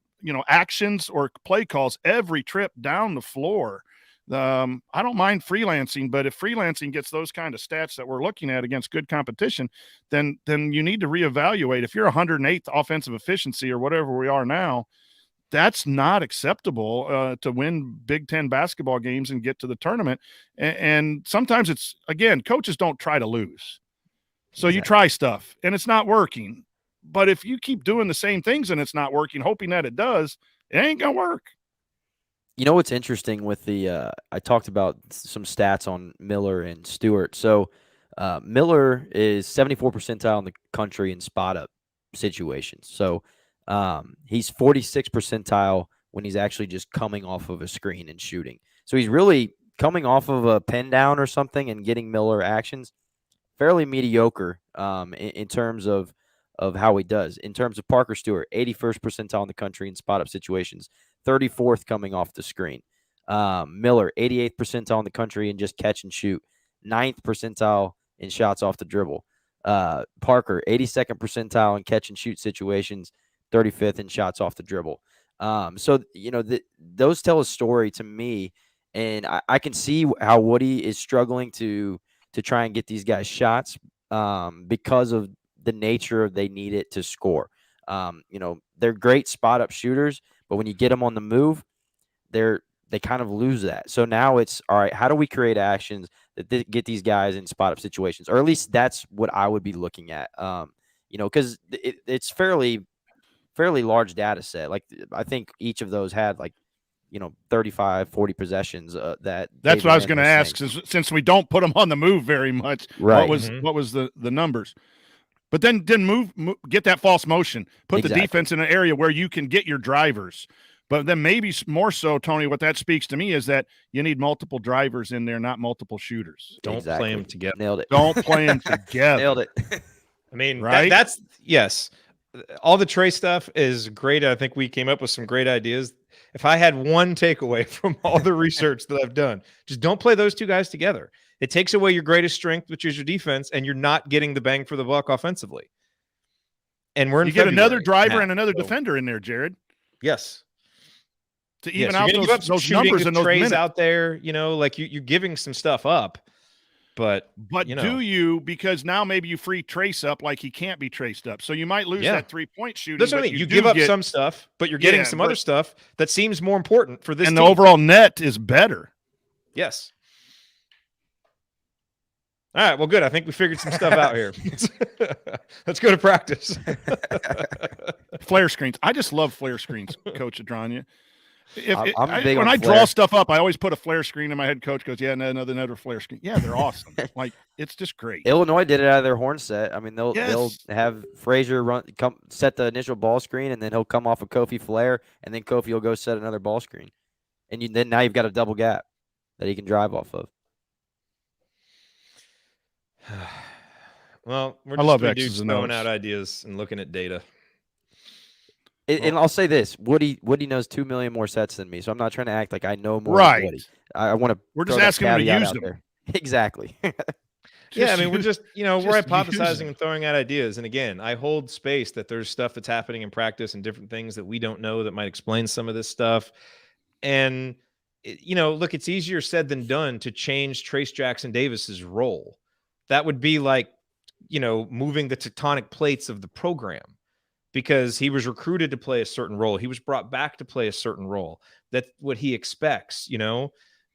actions or play calls every trip down the floor. I don't mind freelancing, but if freelancing gets those kind of stats that we're looking at against good competition, then you need to reevaluate. If you're 108th offensive efficiency or whatever we are now, that's not acceptable to win Big Ten basketball games and get to the tournament. And sometimes it's, again, coaches don't try to lose. So you try stuff and it's not working. But if you keep doing the same things and it's not working, hoping that it does, it ain't going to work. You know what's interesting with the I talked about some stats on Miller and Stewart. So Miller is 74th percentile in the country in spot-up situations. So he's 46th percentile when he's actually just coming off of a screen and shooting. So he's really coming off of a pin down or something and getting Miller actions. Fairly mediocre in terms of how he does. In terms of Parker Stewart, 81st percentile in the country in spot-up situations, 34th coming off the screen. Miller, 88th percentile in the country in just catch and shoot, 9th percentile in shots off the dribble. Parker, 82nd percentile in catch and shoot situations, 35th in shots off the dribble. So, those tell a story to me, and I can see how Woody is struggling to to try and get these guys shots because of the nature they need it to score. They're great spot up shooters, but when you get them on the move, they kind of lose that. So now it's all right. How do we create actions that get these guys in spot up situations, or at least that's what I would be looking at. Because it's fairly large data set. Like I think each of those had 35, 40 possessions. That's what I was going to ask. Since we don't put them on the move very much, right? What was the numbers? But then move, get that false motion, put the defense in an area where you can get your drivers. But then maybe more so, Tony, what that speaks to me is that you need multiple drivers in there, not multiple shooters. Don't play them together. Nailed it. Don't play them together. Nailed it. I mean, right? That's yes. All the Trey stuff is great. I think we came up with some great ideas. If I had one takeaway from all the research that I've done, just don't play those two guys together. It takes away your greatest strength, which is your defense, and you're not getting the bang for the buck offensively. And we're in get another February driver now, and another so. defender in there, Jared. Yes. To even Yes, out you're gonna those numbers and those Treys minutes. out there, you're giving some stuff up. But do you? Because now maybe you free Trace up like he can't be traced up. So you might lose that 3-point shooting. That's what I mean. You give up some stuff, but you're getting some other stuff that seems more important for this and team. the overall net is better. Yes. All right. Well, good. I think we figured some stuff out here. Let's go to practice. Flare screens. I just love flare screens, Coach Adranya. When I draw stuff up, I always put a flare screen, and my head coach goes, "Yeah, another flare screen." Yeah, they're awesome. It's just great. Illinois did it out of their horn set. I mean, they'll have Frazier set the initial ball screen, and then he'll come off a Kofi flare, and then Kofi will go set another ball screen, and then now you've got a double gap that he can drive off of. Well, we're I love just X's and throwing O's. out ideas and looking at data. And I'll say this: Woody knows 2 million more sets than me, so I'm not trying to act like I know more. Right. Than Woody. I want to. We're just asking him to use them. There. Exactly. Yeah, I mean, we're just, we're just hypothesizing and throwing out ideas. And again, I hold space that there's stuff that's happening in practice and different things that we don't know that might explain some of this stuff. And, look, it's easier said than done to change Trace Jackson Davis's role. That would be like, moving the tectonic plates of the program, because he was recruited to play a certain role. He was brought back to play a certain role. That's what he expects,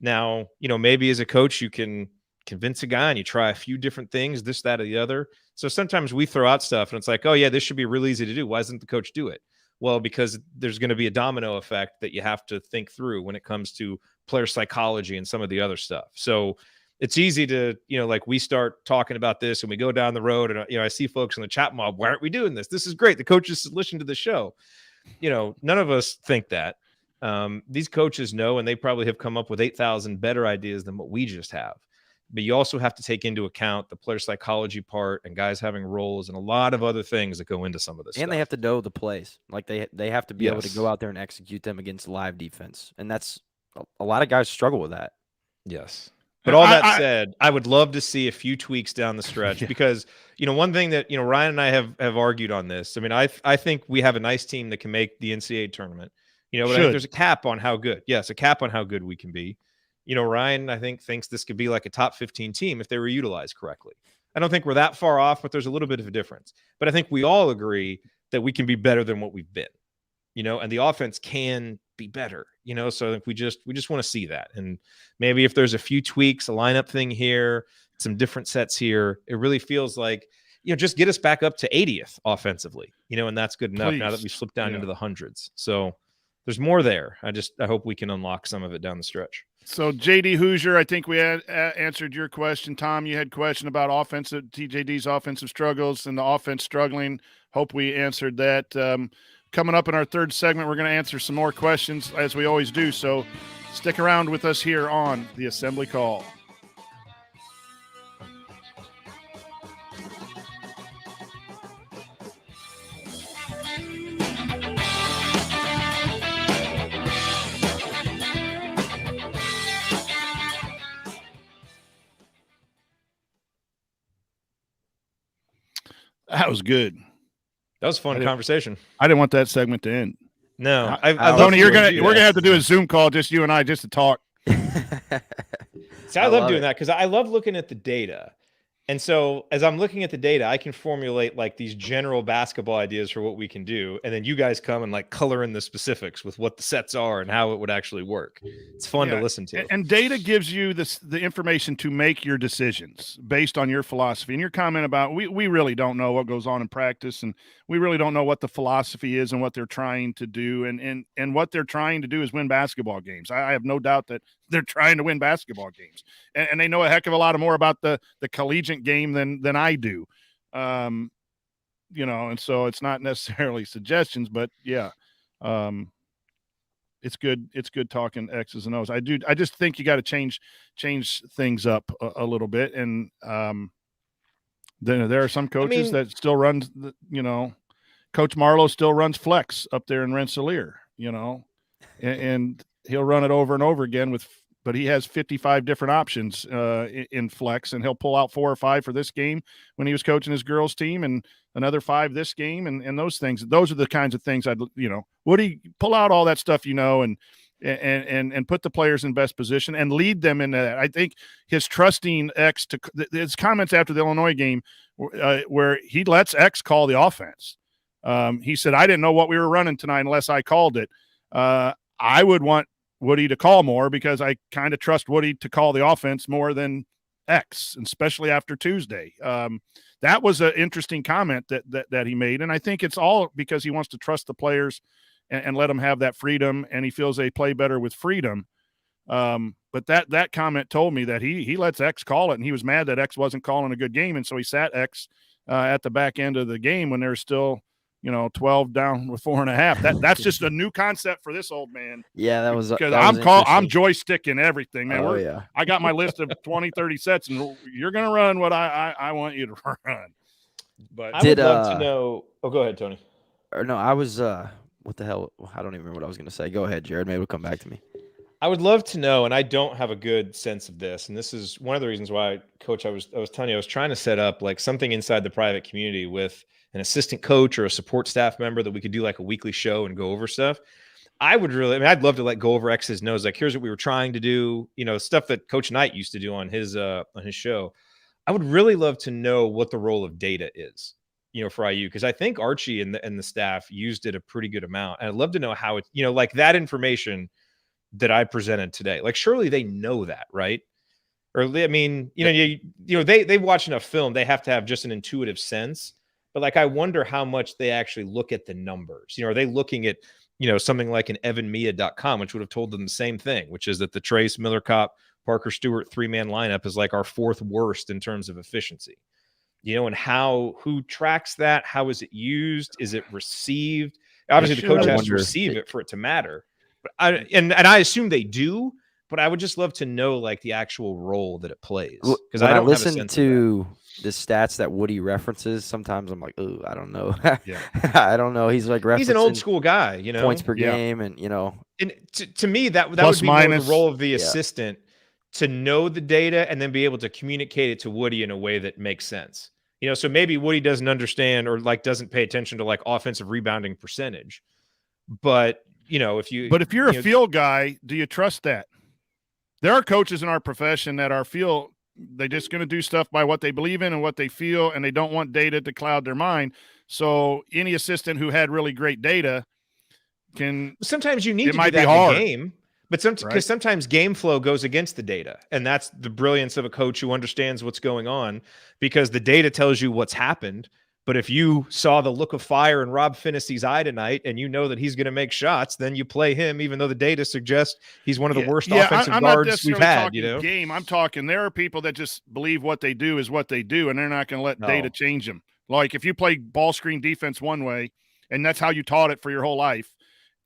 Now, maybe as a coach, you can convince a guy and you try a few different things, this, that, or the other. So sometimes we throw out stuff and it's like, oh yeah, this should be real easy to do. Why doesn't the coach do it? Well, because there's going to be a domino effect that you have to think through when it comes to player psychology and some of the other stuff. So it's easy to, like we start talking about this and we go down the road and, I see folks in the chat mob, why aren't we doing this? This is great. The coaches listen to the show. None of us think that. These coaches know, and they probably have come up with 8,000 better ideas than what we just have. But you also have to take into account the player psychology part and guys having roles and a lot of other things that go into some of this And stuff. they have to know the plays. Like they have to be able to go out there and execute them against live defense. And that's a lot of guys struggle with that. Yes. But all that said, I would love to see a few tweaks down the stretch because, one thing that, Ryan and I have argued on this. I mean, I think we have a nice team that can make the NCAA tournament, but I think there's a cap on how good. Yes, a cap on how good we can be. Ryan, I think, thinks this could be like a top 15 team if they were utilized correctly. I don't think we're that far off, but there's a little bit of a difference. But I think we all agree that we can be better than what we've been, and the offense can be better, so I think we just want to see that. And maybe if there's a few tweaks, a lineup thing here, some different sets here, it really feels like, just get us back up to 80th offensively, and that's good enough. Now that we slipped down into the hundreds. So there's more there. I hope we can unlock some of it down the stretch. So JD Hoosier, I think we had answered your question. Tom, you had a question about TJD's offensive struggles and the offense struggling. Hope we answered that. Coming up in our third segment, we're going to answer some more questions as we always do. So stick around with us here on the Assembly Call. That was good. That was a fun conversation. I didn't want that segment to end. No, Tony, we're gonna have to do a Zoom call, just you and I, just to talk. So I love doing that because I love looking at the data. And so as I'm looking at the data, I can formulate like these general basketball ideas for what we can do. And then you guys come and like color in the specifics with what the sets are and how it would actually work. It's fun to listen to. And data gives you the information to make your decisions based on your philosophy. And your comment about we really don't know what goes on in practice, and we really don't know what the philosophy is and what they're trying to do. And what they're trying to do is win basketball games. I have no doubt that they're trying to win basketball games. And they know a heck of a lot more about the collegiate game than I do. And so it's not necessarily suggestions, but yeah. It's good talking X's and O's. I just think you got to change things up a little bit. And there are some coaches that still run, Coach Marlowe still runs flex up there in Rensselaer, and he'll run it over and over again but he has 55 different options in flex, and he'll pull out 4 or 5 for this game when he was coaching his girls team, and another 5 this game, and those things. Those are the kinds of things would he pull out all that stuff, and put the players in best position and lead them into that. I think his trusting X his comments after the Illinois game, where he lets X call the offense. He said, "I didn't know what we were running tonight unless I called it. I would want Woody to call more because I kind of trust Woody to call the offense more than X, especially after Tuesday." That was an interesting comment that he made. And I think it's all because he wants to trust the players and let them have that freedom. And he feels they play better with freedom. But that comment told me that he lets X call it, and he was mad that X wasn't calling a good game. And so he sat X at the back end of the game when there's still, 12 down with 4.5. That's just a new concept for this old man. Yeah, that was because I'm joysticking everything, man. Oh, yeah. I got my list of 20, 30 sets, and you're gonna run what I want you to run. But I would love to know. Oh, go ahead, Tony. Or no, I was what the hell? I don't even remember what I was gonna say. Go ahead, Jared. Maybe it'll come back to me. I would love to know, and I don't have a good sense of this, and this is one of the reasons why, Coach, I was telling you, I was trying to set up like something inside the private community with an assistant coach or a support staff member that we could do like a weekly show and go over stuff. I'd love to like go over X's and O's. Like, here's what we were trying to do, stuff that Coach Knight used to do on his show. I would really love to know what the role of data is, for IU, because I think Archie and the staff used it a pretty good amount. And I'd love to know how it, like that information that I presented today. Like, surely they know that, right? Or they watch enough film, they have to have just an intuitive sense. But like, I wonder how much they actually look at the numbers. Are they looking at, something like an evanmia.com, which would have told them the same thing, which is that the Trace, Miller Kopp, Parker Stewart 3-man lineup is like our 4th worst in terms of efficiency. And who tracks that? How is it used? Is it received? Obviously, the coach has to receive it for it to matter. But I assume they do, but I would just love to know like the actual role that it plays. Because I listen to the stats that Woody references. Sometimes I'm like, oh, I don't know. Yeah. I don't know. He's like he's an old school guy, points per game, and And to me, that Plus, would be more the role of the assistant to know the data and then be able to communicate it to Woody in a way that makes sense. So maybe Woody doesn't understand or like doesn't pay attention to like offensive rebounding percentage, but if you're a field guy, do you trust that? There are coaches in our profession that are they're just going to do stuff by what they believe in and what they feel, and they don't want data to cloud their mind. So any assistant who had really great data sometimes you need to do that in the game, but because sometimes game flow goes against the data, and that's the brilliance of a coach who understands what's going on, because the data tells you what's happened. But if you saw the look of fire in Rob Finnessy's eye tonight and that he's going to make shots, then you play him, even though the data suggests he's one of the worst offensive guards we've had. Game. I'm talking there are people that just believe what they do is what they do, and they're not going to let data change them. Like if you play ball screen defense one way, and that's how you taught it for your whole life,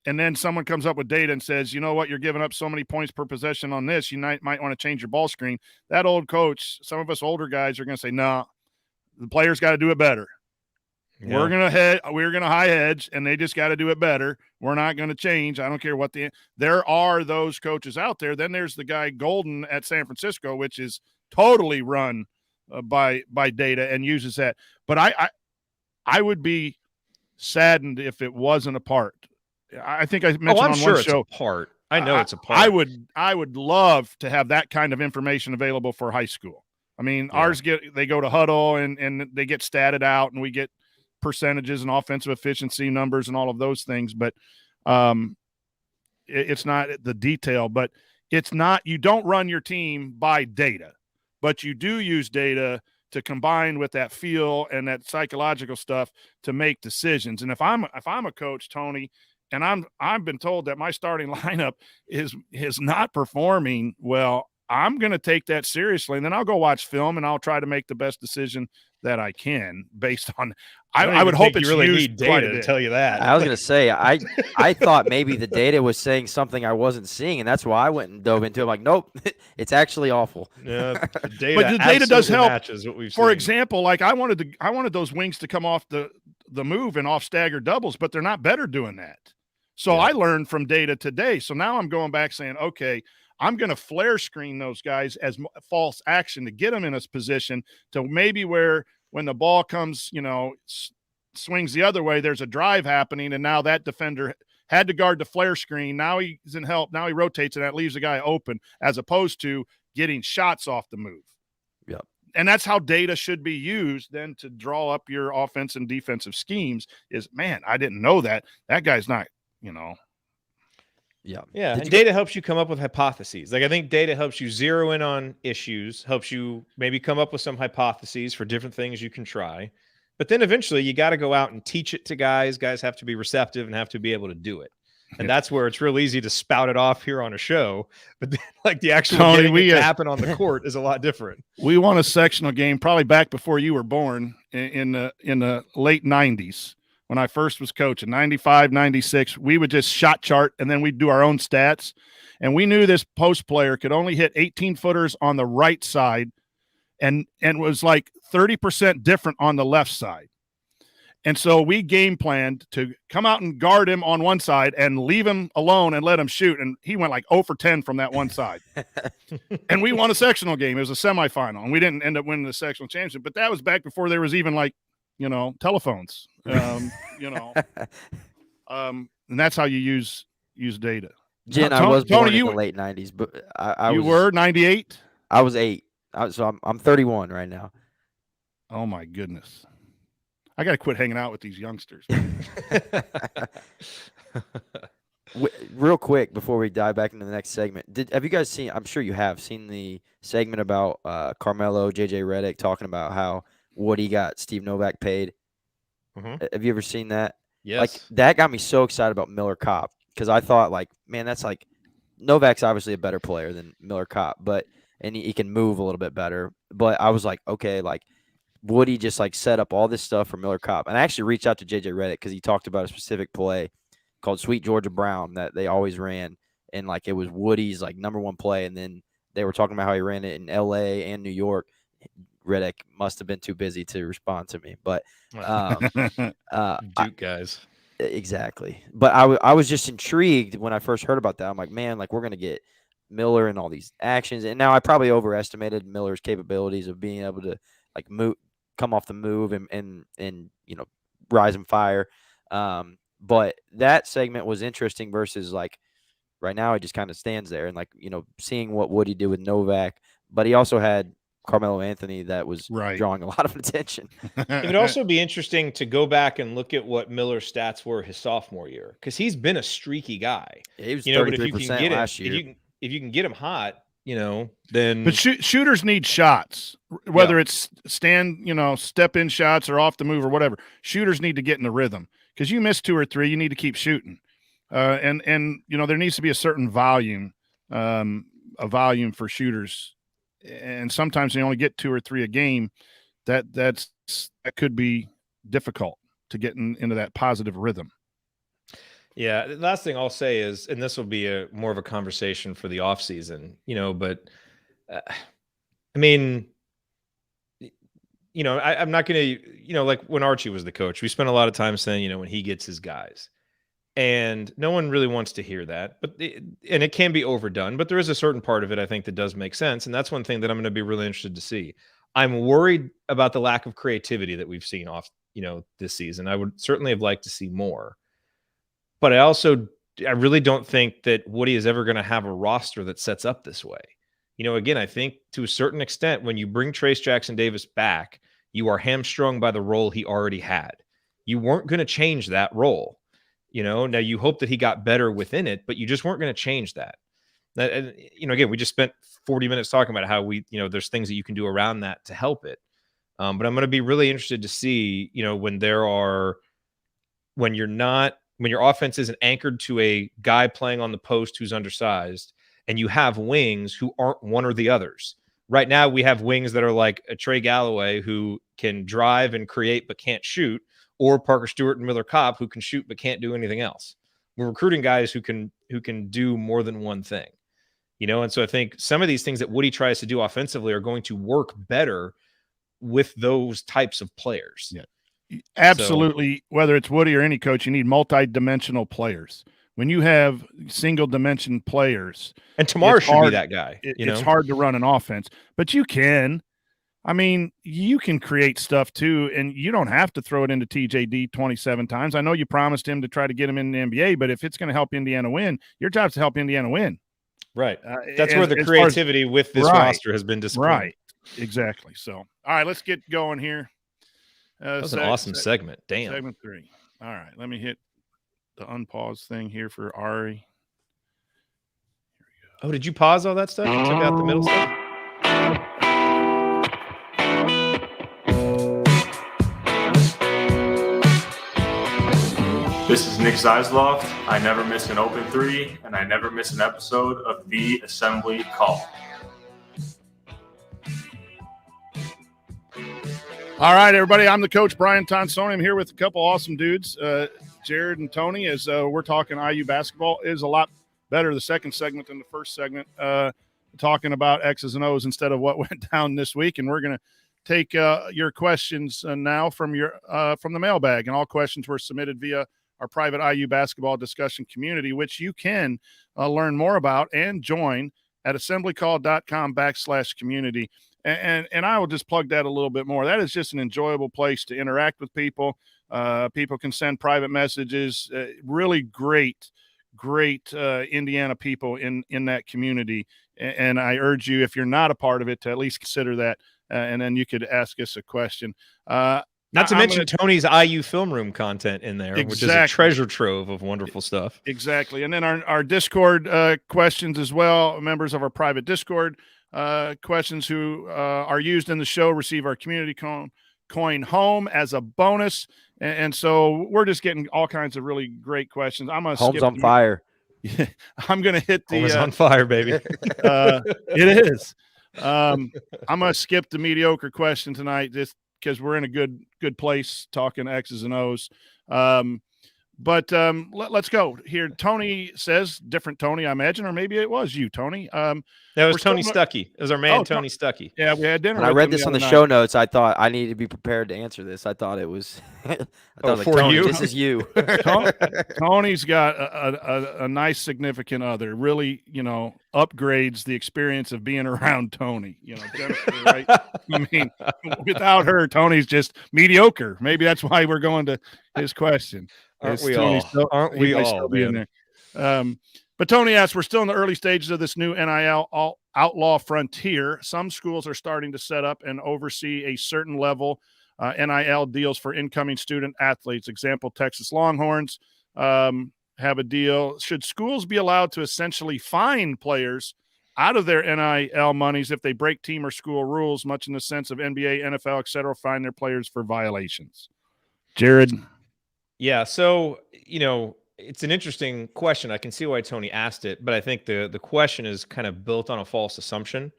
and then someone comes up with data and says, you know what, you're giving up so many points per possession on this, you might want to change your ball screen. That old coach, some of us older guys are going to say, no, the players got to do it better. Yeah. We're gonna high hedge, and they just got to do it better. We're not going to change. I don't care what there are those coaches out there. Then there's the guy Golden at San Francisco, which is totally run by data and uses that. But I would be saddened if it wasn't a part. I think I mentioned on one show. It's a part. I know it's a part. I would love to have that kind of information available for high school. I mean, ours they go to huddle and they get statted out, and we get percentages and offensive efficiency numbers and all of those things. But it's not the detail. But it's not. You don't run your team by data, but you do use data to combine with that feel and that psychological stuff to make decisions. And if I'm a coach, Tony, and I've been told that my starting lineup is not performing well, I'm going to take that seriously, and then I'll go watch film and I'll try to make the best decision that I can based on. I would hope it's really used need data to bit. tell you that. I was going to say, I thought maybe the data was saying something I wasn't seeing, and that's why I went and dove into it. I'm like, nope, it's actually awful. Yeah, the data But the data does absolutely help. matches what we've For seen. example, like I wanted those wings to come off the move and off stagger doubles, but they're not better doing that. So I learned from data today. So now I'm going back saying, okay, I'm going to flare screen those guys as false action to get them in a position to maybe where when the ball comes, swings the other way, there's a drive happening, and now that defender had to guard the flare screen. Now he's in help. Now he rotates, and that leaves the guy open, as opposed to getting shots off the move. Yep. And that's how data should be used then to draw up your offense and defensive schemes is, man, I didn't know that. That guy's not, Yeah. Yeah, Did and you data helps you come up with hypotheses. Like I think data helps you zero in on issues, helps you maybe come up with some hypotheses for different things you can try. But then eventually you got to go out and teach it to guys. Guys have to be receptive and have to be able to do it. And that's where it's real easy to spout it off here on a show. But then, like the actual Tony, getting it to happen on the court is a lot different. We won a sectional game probably back before you were born in the late 90s. When I first was coaching, 95, 96, we would just shot chart, and then we'd do our own stats. And we knew this post player could only hit 18-footers on the right side and was like 30% different on the left side. And so we game planned to come out and guard him on one side and leave him alone and let him shoot. And he went like 0 for 10 from that one side. And we won a sectional game. It was a semifinal, and we didn't end up winning the sectional championship. But that was back before there was even like, telephones, and that's how you use data. Jen, I Tony, was born in you, the late 90s, but I you was, were 98. I was 8. So I'm 31 right now. Oh my goodness. I got to quit hanging out with these youngsters. Real quick before we dive back into the next segment, have you guys seen? I'm sure you have seen the segment about Carmelo, JJ Redick talking about how Woody got Steve Novak paid. Mhm. Have you ever seen that? Yes. Like that got me so excited about Miller Kopp because I thought like, man, that's like Novak's obviously a better player than Miller Kopp, and he can move a little bit better. But I was like, okay, like Woody just like set up all this stuff for Miller Kopp, and I actually reached out to JJ Redick because he talked about a specific play called Sweet Georgia Brown that they always ran, and like it was Woody's like #1 play, and then they were talking about how he ran it in LA and New York. Redick must have been too busy to respond to me, but Duke guys. exactly. But I was just intrigued when I first heard about that. I'm like, man, like we're gonna get Miller and all these actions, and now I probably overestimated Miller's capabilities of being able to like move, come off the move, and rise and fire. But that segment was interesting versus like right now it just kind of stands there and like seeing what Woody did with Novak, but he also had Carmelo Anthony that was drawing a lot of attention. It would also be interesting to go back and look at what Miller's stats were his sophomore year because he's been a streaky guy. Yeah, he was but 33% last year. If you can get him hot, then. But shooters need shots, whether it's step in shots or off the move or whatever. Shooters need to get in the rhythm because you miss 2 or 3, you need to keep shooting, and there needs to be a certain volume, for shooters. And sometimes they only get 2 or 3 a game. That could be difficult to get into that positive rhythm. Yeah, the last thing I'll say is, and this will be more of a conversation for the off season, but I mean, I'm not going to, like when Archie was the coach, we spent a lot of time saying, when he gets his guys. And no one really wants to hear that, and it can be overdone, but there is a certain part of it I think that does make sense. And that's one thing that I'm going to be really interested to see. I'm worried about the lack of creativity that we've seen off, this season. I would certainly have liked to see more, but I also I really don't think that Woody is ever going to have a roster that sets up this way. Again, I think to a certain extent, when you bring Trace Jackson Davis back, you are hamstrung by the role he already had. You weren't going to change that role. Now you hope that he got better within it, but you just weren't going to change that. Again, we just spent 40 minutes talking about how there's things that you can do around that to help it. But I'm going to be really interested to see, when your offense isn't anchored to a guy playing on the post who's undersized, and you have wings who aren't one or the others. Right now, we have wings that are like a Trey Galloway who can drive and create but can't shoot, or Parker Stewart and Miller Kopp who can shoot but can't do anything else. We're recruiting guys who can do more than one thing, and so I think some of these things that Woody tries to do offensively are going to work better with those types of players. Yeah, absolutely. So, whether it's Woody or any coach, you need multi-dimensional players. When you have single-dimension players, and Tamar should be that guy. It's hard to run an offense, but you can. I mean, you can create stuff too, and you don't have to throw it into TJD 27 times. I know you promised him to try to get him in the NBA, but if it's going to help Indiana win, your job is to help Indiana win. Right. That's where the creativity with this roster has been disappointing. Right. Exactly. So, all right, let's get going here. That was an awesome segment. Damn. Segment 3. All right, let me hit the unpause thing here for Ari. Here we go. Oh, did you pause all that stuff? You took out the middle stuff? This is Nick Zeisloft. I never miss an open 3, and I never miss an episode of The Assembly Call. All right, everybody. I'm the coach, Brian Tonsoni. I'm here with a couple awesome dudes, Jared and Tony, as we're talking IU basketball. It is a lot better, the second segment, than the first segment, talking about X's and O's instead of what went down this week. And we're going to take your questions now from the mailbag. And all questions were submitted via our private IU basketball discussion community, which you can learn more about and join at assemblycall.com/community. And I will just plug that a little bit more. That is just an enjoyable place to interact with people. People can send private messages. Really great Indiana people in that community. And I urge you, if you're not a part of it, to at least consider that. And then you could ask us a question. Not to mention Tony's IU film room content in there, which is a treasure trove of wonderful stuff. Exactly. And then our Discord questions as well. Members of our private Discord questions who are used in the show receive our community coin home as a bonus. And so we're just getting all kinds of really great questions. I'm going to Home's on fire. I'm going to hit the Home's on fire, baby. It is. I'm going to skip the mediocre question tonight just because we're in a good place talking X's and O's. But let's go here. Tony says, different Tony, I imagine, or maybe it was you, Tony. That was Tony Stuckey. It was our man, Tony Stuckey. Yeah, we had dinner. When I read this on the show notes, I thought I needed to be prepared to answer this. I thought it was Tony, you. This is you. Tony's got a nice significant other. Really, upgrades the experience of being around Tony. Jennifer, right? I mean, without her, Tony's just mediocre. Maybe that's why we're going to his question. Aren't we all, man? But Tony asks, we're still in the early stages of this new NIL outlaw frontier. Some schools are starting to set up and oversee a certain level NIL deals for incoming student athletes. Example, Texas Longhorns have a deal. Should schools be allowed to essentially fine players out of their NIL monies if they break team or school rules, much in the sense of NBA, NFL, et cetera, fine their players for violations? Jared? Yeah, so, it's an interesting question. I can see why Tony asked it, but I think the question is kind of built on a false assumption,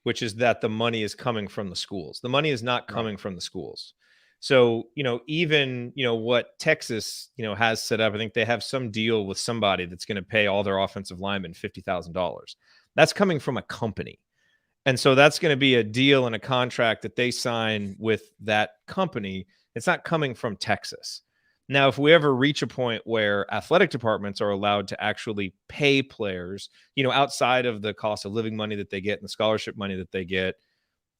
which is that the money is coming from the schools. The money is not coming from the schools. So, even, what Texas, has set up, I think they have some deal with somebody that's going to pay all their offensive linemen $50,000. That's coming from a company. And so that's going to be a deal and a contract that they sign with that company. It's not coming from Texas. Now, if we ever reach a point where athletic departments are allowed to actually pay players, outside of the cost of living money that they get and the scholarship money that they get,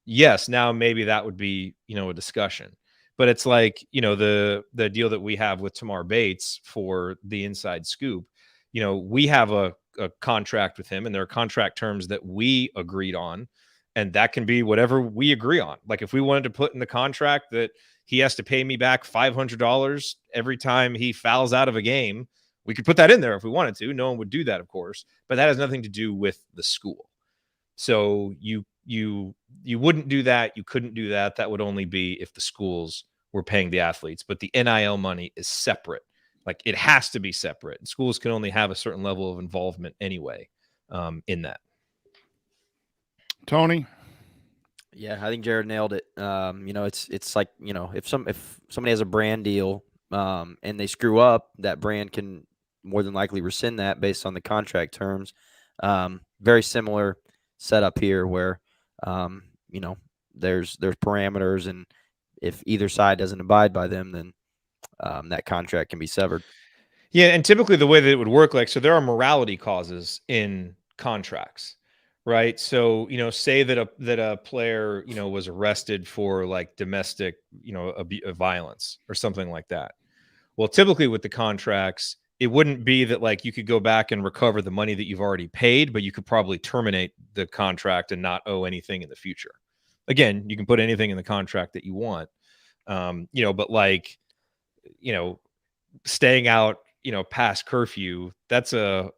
yes, now maybe that would be, a discussion. But it's like, the deal that we have with Tamar Bates for the Inside Scoop, we have a contract with him, and there are contract terms that we agreed on, and that can be whatever we agree on. Like if we wanted to put in the contract that he has to pay me back $500 every time he fouls out of a game, we could put that in there if we wanted to. No one would do that, of course, but that has nothing to do with the school. So you wouldn't do that. You couldn't do that. That would only be if the schools were paying the athletes, but the NIL money is separate. Like it has to be separate. Schools can only have a certain level of involvement anyway in that. Tony? Yeah, I think Jared nailed it. It's like, if somebody has a brand deal and they screw up, that brand can more than likely rescind that based on the contract terms. Very similar setup here where, there's parameters, and if either side doesn't abide by them, then that contract can be severed. Yeah, and typically the way that it would work, so there are morality clauses in contracts, right? So, say that a player, was arrested for like domestic, violence or something like that. Well, typically with the contracts, it wouldn't be that like you could go back and recover the money that you've already paid, but you could probably terminate the contract and not owe anything in the future. Again, you can put anything in the contract that you want, but like, staying out, past curfew, that's a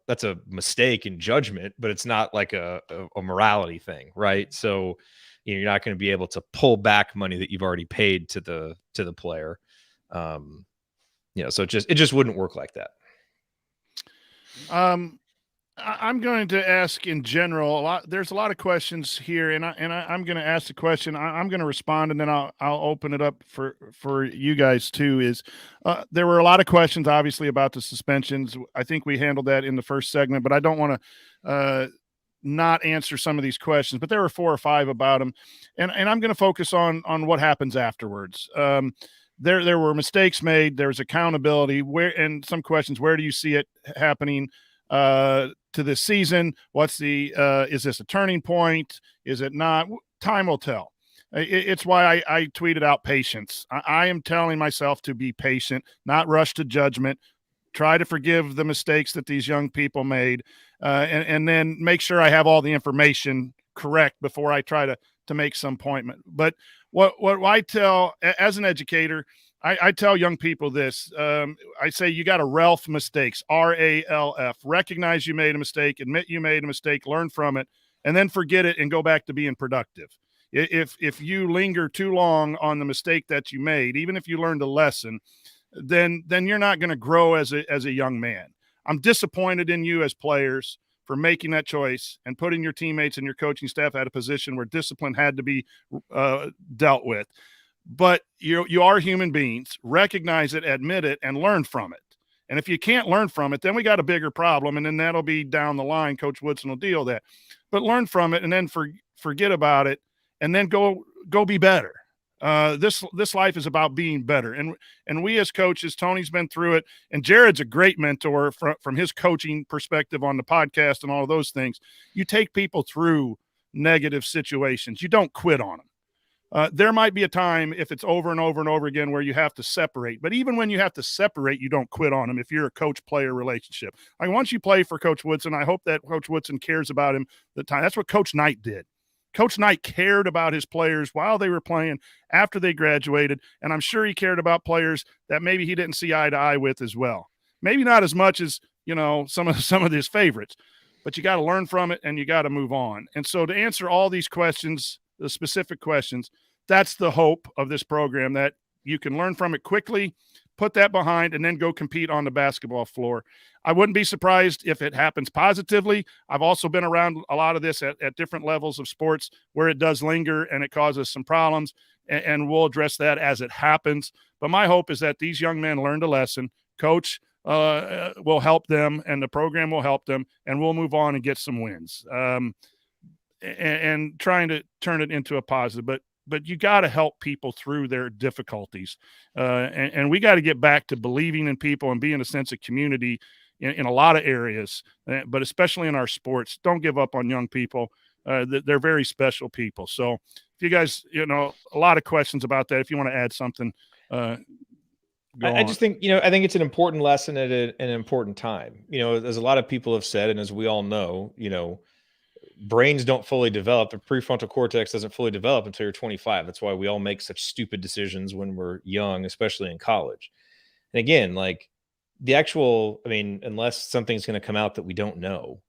mistake in judgment, but it's not like a morality thing, right? So you're not going to be able to pull back money that you've already paid to the player. So it just wouldn't work like that. I'm going to ask in general there's a lot of questions here, and I'm going to ask the question. I'm going to respond, and then I'll open it up for you guys too. There were a lot of questions, obviously, about the suspensions. I think we handled that in the first segment, but I don't want to not answer some of these questions. But there were 4 or 5 about them, and I'm going to focus on what happens afterwards. There were mistakes made. There's accountability. And some questions. Where do you see it happening to this season? What's is this a turning point? Is it not? Time will tell. It's why I tweeted out patience. I am telling myself to be patient, not rush to judgment, try to forgive the mistakes that these young people made, and then make sure I have all the information correct before I try to make some point. But what I tell as an educator, I tell young people this. I say you got to RALF mistakes, RALF. Recognize you made a mistake, admit you made a mistake, learn from it, and then forget it and go back to being productive. If you linger too long on the mistake that you made, even if you learned a lesson, then you're not going to grow as a young man. I'm disappointed in you as players for making that choice and putting your teammates and your coaching staff at a position where discipline had to be dealt with. But you are human beings. Recognize it, admit it, and learn from it. And if you can't learn from it, then we got a bigger problem, and then that'll be down the line. Coach Woodson will deal with that. But learn from it, and then forget about it, and then go be better. This life is about being better, and we as coaches, Tony's been through it, and Jared's a great mentor from his coaching perspective on the podcast and all of those things. You take people through negative situations. You don't quit on them. There might be a time, if it's over and over and over again, where you have to separate. But even when you have to separate, you don't quit on them if you're a coach-player relationship. Like once you play for Coach Woodson, I hope that Coach Woodson cares about him the time. That's what Coach Knight did. Coach Knight cared about his players while they were playing, after they graduated, and I'm sure he cared about players that maybe he didn't see eye to eye with as well. Maybe not as much as, some of his favorites, but you got to learn from it and you got to move on. And so to answer all these questions, the specific questions, that's the hope of this program, that you can learn from it quickly, put that behind, and then go compete on the basketball floor. I wouldn't be surprised if it happens positively. I've also been around a lot of this at different levels of sports where it does linger and it causes some problems, and we'll address that as it happens. But my hope is that these young men learned a lesson. Coach will help them, and the program will help them, and we'll move on and get some wins. And trying to turn it into a positive. But you got to help people through their difficulties. And we got to get back to believing in people and being a sense of community in a lot of areas, but especially in our sports. Don't give up on young people. They're very special people. So if you guys, a lot of questions about that, if you want to add something, Go I on. just think, I think it's an important lesson at an important time. As a lot of people have said, and as we all know, brains don't fully develop. The prefrontal cortex doesn't fully develop until you're 25. That's why we all make such stupid decisions when we're young, especially in college. And again, like unless something's going to come out that we don't know,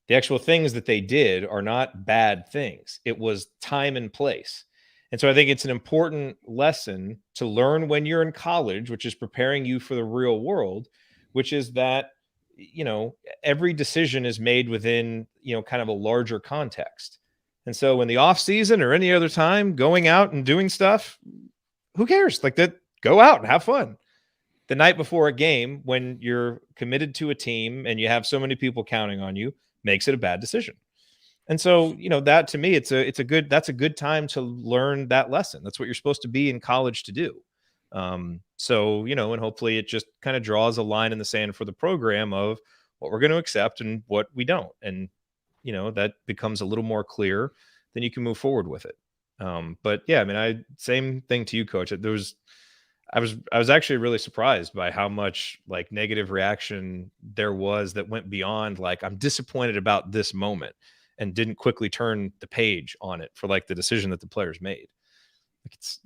the actual things that they did are not bad things. It was time and place. And so I think it's an important lesson to learn when you're in college, which is preparing you for the real world, which is that, every decision is made within, kind of a larger context. And so in the off season or any other time, going out and doing stuff, who cares? Like that, go out and have fun. The night before a game, when you're committed to a team and you have so many people counting on you, makes it a bad decision. And so, that to me, that's a good time to learn that lesson. That's what you're supposed to be in college to do. So, and hopefully it just kind of draws a line in the sand for the program of what we're going to accept and what we don't. And, that becomes a little more clear, then you can move forward with it. But yeah, same thing to you, Coach. I was actually really surprised by how much like negative reaction there was that went beyond like, I'm disappointed about this moment, and didn't quickly turn the page on it for like the decision that the players made. Like it's,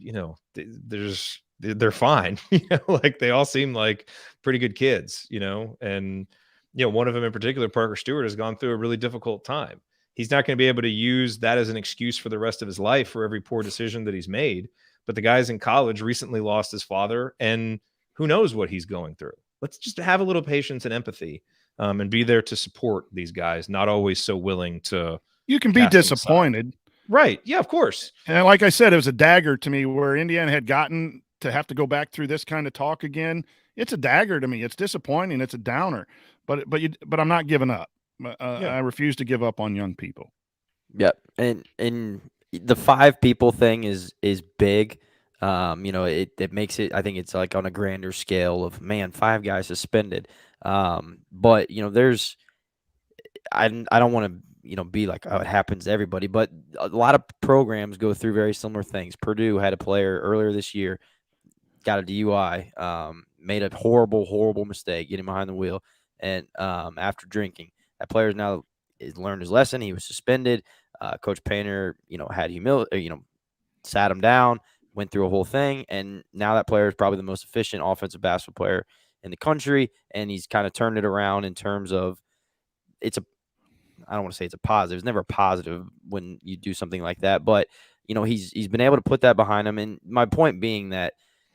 they're fine, like they all seem like pretty good kids, and, one of them in particular, Parker Stewart, has gone through a really difficult time. He's not going to be able to use that as an excuse for the rest of his life for every poor decision that he's made. But the guy's in college, recently lost his father, and who knows what he's going through. Let's just have a little patience and empathy, and be there to support these guys, not always so willing to. You can be disappointed. Right. Yeah, of course. And like I said, it was a dagger to me where Indiana had gotten to have to go back through this kind of talk again. It's a dagger to me. It's disappointing. It's a downer, but I'm not giving up. I refuse to give up on young people. Yep. And the 5 people thing is big. It makes it, I think it's like on a grander scale of, man, 5 guys suspended. But there's, I don't want to, be like, oh, it happens to everybody, but a lot of programs go through very similar things. Purdue had a player earlier this year, got a DUI, made a horrible mistake getting behind the wheel. And, after drinking, that player's now learned his lesson. He was suspended. Coach Painter, had humility, sat him down, went through a whole thing. And now that player is probably the most efficient offensive basketball player in the country. And he's kind of turned it around in terms of I don't want to say it's a positive. It's never a positive when you do something like that, but he's been able to put that behind him. And my point being that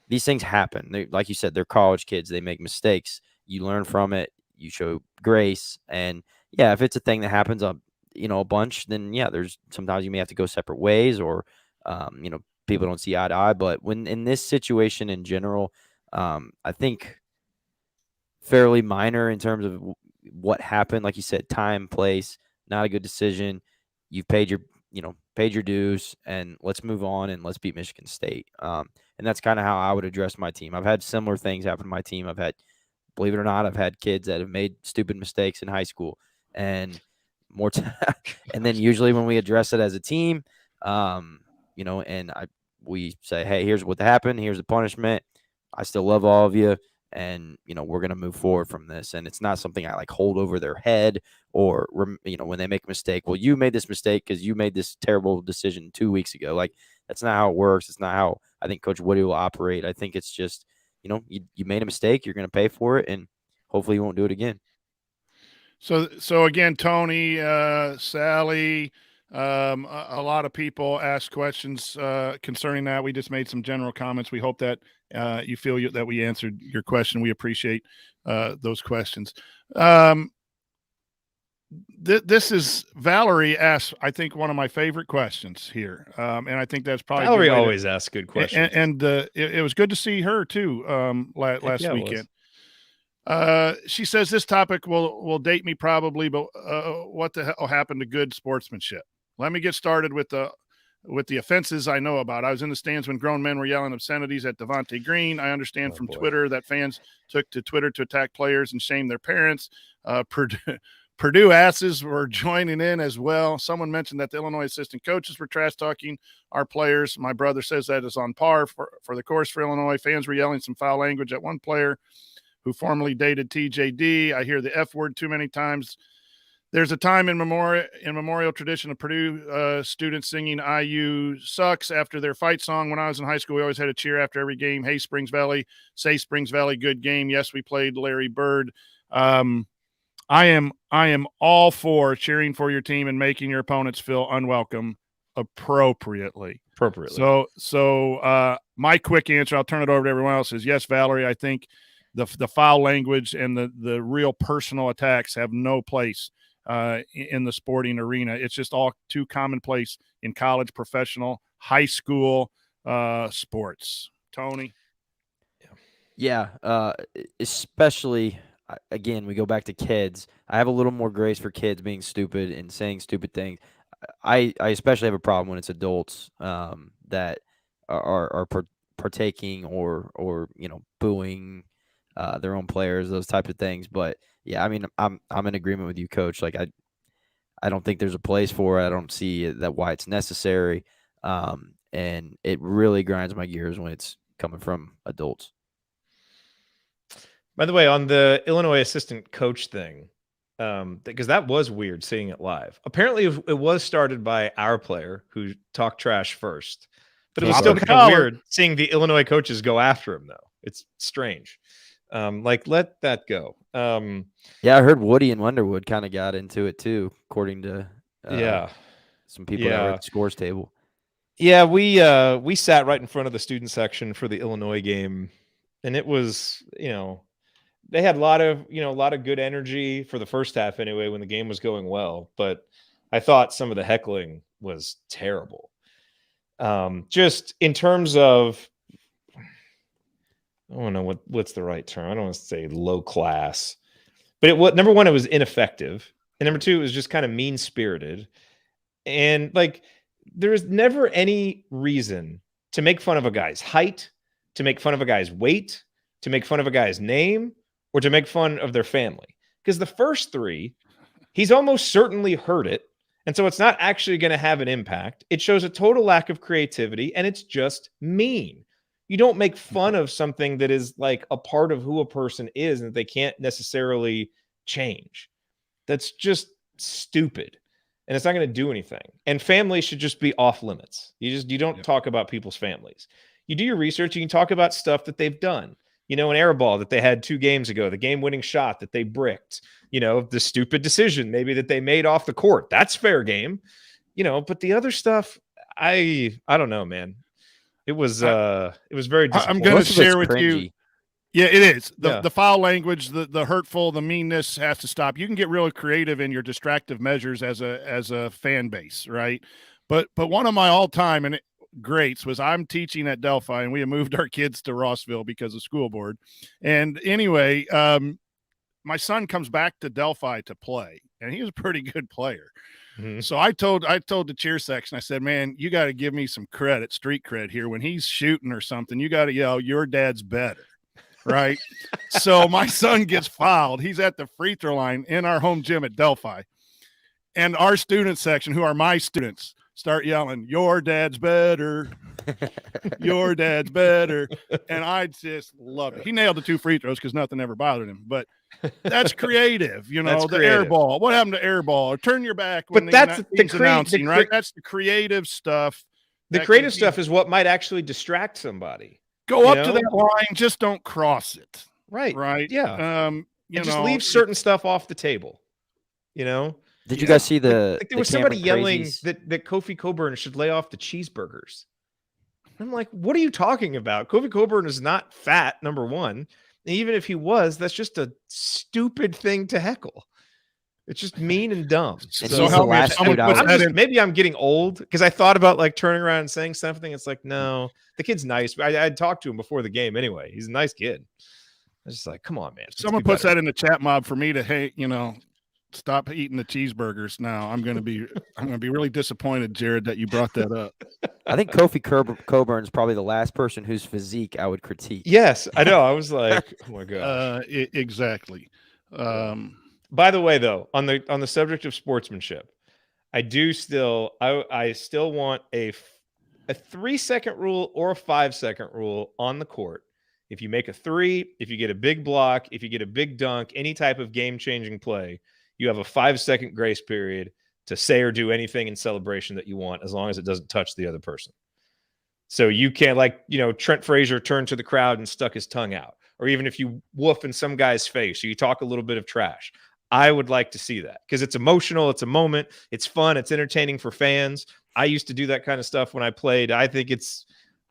these things happen. Like you said, they're college kids. They make mistakes. You learn from it. You show grace. And yeah, if it's a thing that happens a bunch, then yeah, there's sometimes you may have to go separate ways, or people don't see eye to eye. But when in this situation in general, I think fairly minor in terms of what happened. Like you said, time, place, not a good decision. You've paid your dues, and let's move on and let's beat Michigan State. And that's kind of how I would address my team. I've had similar things happen to my team. Believe it or not, I've had kids that have made stupid mistakes in high school, and more time. And then usually when we address it as a team, we say, hey, here's what happened. Here's the punishment. I still love all of you. And, we're going to move forward from this. And it's not something I like hold over their head, or, when they make a mistake, well, you made this mistake because you made this terrible decision 2 weeks ago. Like, that's not how it works. It's not how I think Coach Woody will operate. I think it's just, you made a mistake, you're going to pay for it, and hopefully you won't do it again. So again, Tony, Sally, a lot of people ask questions concerning that. We just made some general comments. We hope that you feel that we answered your question. We appreciate those questions. This is Valerie asked, I think, one of my favorite questions here, and I think that's probably Valerie always asks good questions. And it was good to see her too last weekend. She says this topic will date me probably, but what the hell happened to good sportsmanship? Let me get started with the offenses I know about. I was in the stands when grown men were yelling obscenities at Devontae Green. I understand Twitter that fans took to Twitter to attack players and shame their parents. Purdue asses were joining in as well. Someone mentioned that the Illinois assistant coaches were trash talking our players. My brother says that is on par for the course for Illinois. Fans were yelling some foul language at one player who formerly dated TJD. I hear the F word too many times. There's a time in memorial tradition of Purdue students singing IU sucks after their fight song. When I was in high school, we always had a cheer after every game. Hey, Springs Valley, say Springs Valley, good game. Yes, we played Larry Bird. I am all for cheering for your team and making your opponents feel unwelcome appropriately. So my quick answer, I'll turn it over to everyone else, is yes, Valerie. I think the foul language and the real personal attacks have no place in the sporting arena. It's just all too commonplace in college, professional, high school sports. Tony? Yeah, especially, again, we go back to kids. I have a little more grace for kids being stupid and saying stupid things. I especially have a problem when it's adults that are partaking or booing their own players, those types of things. But yeah, I mean, I'm in agreement with you, Coach. Like I don't think there's a place for it. I don't see that why it's necessary, and it really grinds my gears when it's coming from adults. By the way, on the Illinois assistant coach thing, because that was weird seeing it live. Apparently, it was started by our player who talked trash first, but it was still kind of weird seeing the Illinois coaches go after him, though. It's strange. Let that go. Yeah, I heard Woody and Underwood kind of got into it too, according to some people that were at the scores table. Yeah, we sat right in front of the student section for the Illinois game, and it was, they had a lot of good energy for the first half anyway when the game was going well, but I thought some of the heckling was terrible. Just in terms of, I don't know what's the right term. I don't want to say low class, but number one, it was ineffective, and number two, it was just kind of mean spirited, and there is never any reason to make fun of a guy's height, to make fun of a guy's weight, to make fun of a guy's name, or to make fun of their family. Because the first three, he's almost certainly heard it, and so it's not actually going to have an impact. It shows a total lack of creativity, and it's just mean. You don't make fun of something that is like a part of who a person is and that they can't necessarily change. That's just stupid. And it's not going to do anything. And families should just be off limits. You don't talk about people's families. You do your research. You can talk about stuff that they've done. An air ball that they had 2 games ago, the game-winning shot that they bricked, the stupid decision maybe that they made off the court. That's fair game. But the other stuff, I don't know, man. It was very disappointing. I'm going to share with you. Yeah, it is. The foul language, the hurtful, the meanness has to stop. You can get really creative in your distractive measures as a fan base, right? But one of my all-time greats was I'm teaching at Delphi, and we have moved our kids to Rossville because of school board. And anyway, my son comes back to Delphi to play, and he was a pretty good player. Mm-hmm. So I told the cheer section, I said, man, you got to give me some credit, street cred here. When he's shooting or something, you got to yell, your dad's better. Right. So my son gets fouled. He's at the free throw line in our home gym at Delphi. And our student section, who are my students, start yelling, your dad's better. Your dad's better. And I just love it. He nailed the 2 free throws because nothing ever bothered him. But that's creative, That's the creative. air ball. What happened to air ball? Or turn your back But when that's the announcing, right? That's the creative stuff. The creative stuff is what might actually distract somebody. Go up to that line, just don't cross it. Right. Right. Yeah. Just leave certain stuff off the table. Did you guys see there was somebody yelling that Kofi Coburn should lay off the cheeseburgers? I'm like, what are you talking about? Kofi Coburn is not fat, number one. And even if he was, that's just a stupid thing to heckle. It's just mean and dumb. So help me, maybe I'm getting old because I thought about turning around and saying something. It's like, no, the kid's nice. I'd talked to him before the game anyway. He's a nice kid. I was just like, come on, man. Someone puts that in the chat mob for me to, stop eating the cheeseburgers. Now I'm going to be really disappointed, Jared, that you brought that up. I think Kofi Coburn is probably the last person whose physique I would critique. Yes, I know. I was like, oh my gosh. Exactly. By the way, though, on the subject of sportsmanship, I still want a 3-second rule or a 5-second rule on the court. If you make a 3, if you get a big block, if you get a big dunk, any type of game-changing play, you have a 5-second grace period to say or do anything in celebration that you want, as long as it doesn't touch the other person. So you can't, Trent Frazier turned to the crowd and stuck his tongue out, or even if you woof in some guy's face, or you talk a little bit of trash. I would like to see that because it's emotional. It's a moment. It's fun. It's entertaining for fans. I used to do that kind of stuff when I played. I think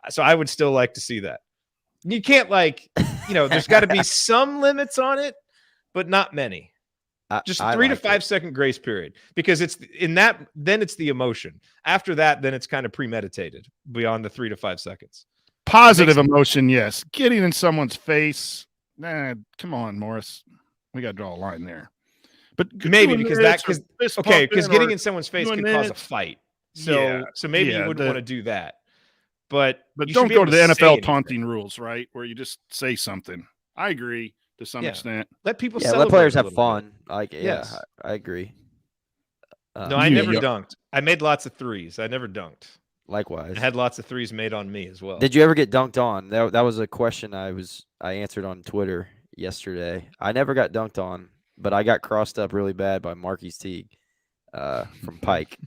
so I would still like to see that. You can't there's got to be some limits on it, but not many. Just 3 to 5 second grace period, because then it's the emotion. After that, then it's kind of premeditated beyond the 3 to 5 seconds. Positive emotion, yes. Getting in someone's face, come on, Morris. We got to draw a line there. But maybe because getting in someone's face could cause a fight. So maybe you wouldn't want to do that. But don't go to the NFL taunting rules, right? Where you just say something. I agree to some extent. Let people let players have fun. Yes. I agree. No, I never dunked. I made lots of threes. I never dunked. Likewise. I had lots of threes made on me as well. Did you ever get dunked on? That was a question I answered on Twitter yesterday. I never got dunked on, but I got crossed up really bad by Marquise Teague from Pike,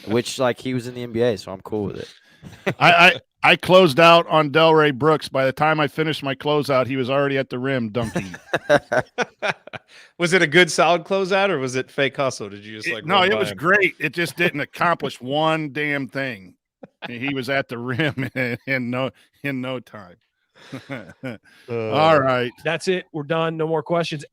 which he was in the NBA, so I'm cool with it. I closed out on Delray Brooks. By the time I finished my closeout, he was already at the rim dunking. Was it a good solid closeout, or was it fake hustle? Did you just No, it was great. It just didn't accomplish one damn thing. He was at the rim in no time. All right. That's it. We're done. No more questions.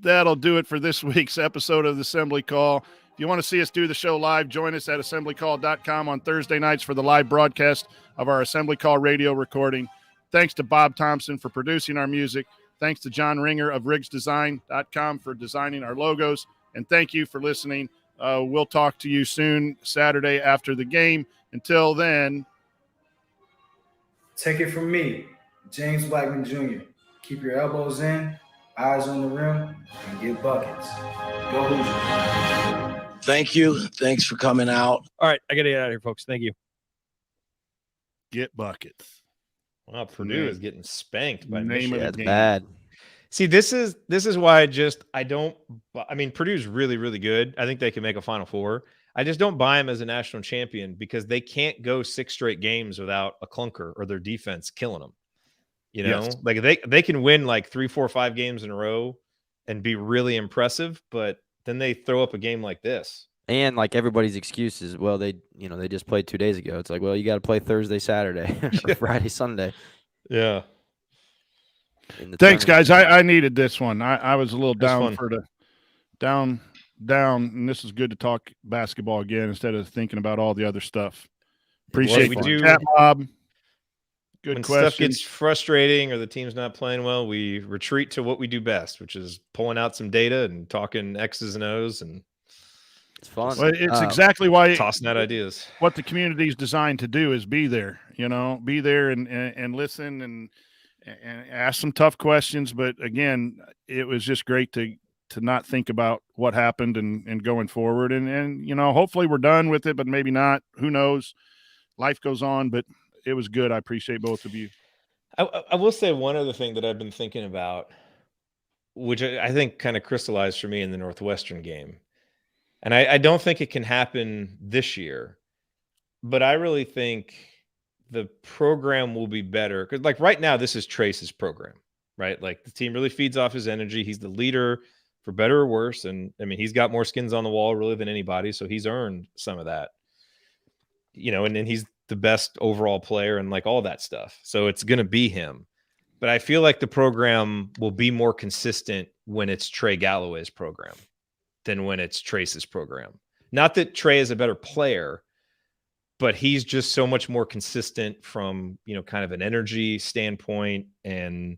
That'll do it for this week's episode of the Assembly Call. If you want to see us do the show live, join us at assemblycall.com on Thursday nights for the live broadcast of our Assembly Call radio recording. Thanks to Bob Thompson for producing our music. Thanks to John Ringer of rigsdesign.com for designing our logos. And thank you for listening. We'll talk to you soon, Saturday after the game. Until then. Take it from me, James Blackman Jr. Keep your elbows in, eyes on the rim, and get buckets. Go Hoosiers. Thank you. Thanks for coming out. All right, I got to get out of here, folks. Thank you. Get buckets. Wow, Purdue is getting spanked by Name Michigan. That's bad. See, this is why Purdue's really, really good. I think they can make a Final Four. I just don't buy them as a national champion because they can't go 6 straight games without a clunker or their defense killing them. Yes. They can win 3, 4, 5 games in a row and be really impressive, but then they throw up a game like this. And everybody's excuses, well, they just played 2 days ago. It's well, you got to play Thursday, Saturday, or Friday, Sunday. Yeah. Thanks, guys. I needed this one. I was a little down for the down, and this is good to talk basketball again instead of thinking about all the other stuff. Appreciate the chat, Bob. Good when question. Stuff gets frustrating or the team's not playing well, we retreat to what we do best, which is pulling out some data and talking X's and O's, and it's fun. Well, it's exactly why tossing out ideas. What the community is designed to do is be there. Be there and listen and ask some tough questions. But again, it was just great to not think about what happened and going forward. And hopefully we're done with it, but maybe not. Who knows? Life goes on, but it was good. I appreciate both of you. I will say one other thing that I've been thinking about, which I think kind of crystallized for me in the Northwestern game. And I don't think it can happen this year, but I really think the program will be better. Because right now, this is Trace's program, right? The team really feeds off his energy. He's the leader for better or worse. And he's got more skins on the wall really than anybody. So he's earned some of that, and then he's the best overall player and all that stuff. So it's going to be him. But I feel like the program will be more consistent when it's Trey Galloway's program than when it's Trace's program. Not that Trey is a better player, but he's just so much more consistent from, kind of an energy standpoint and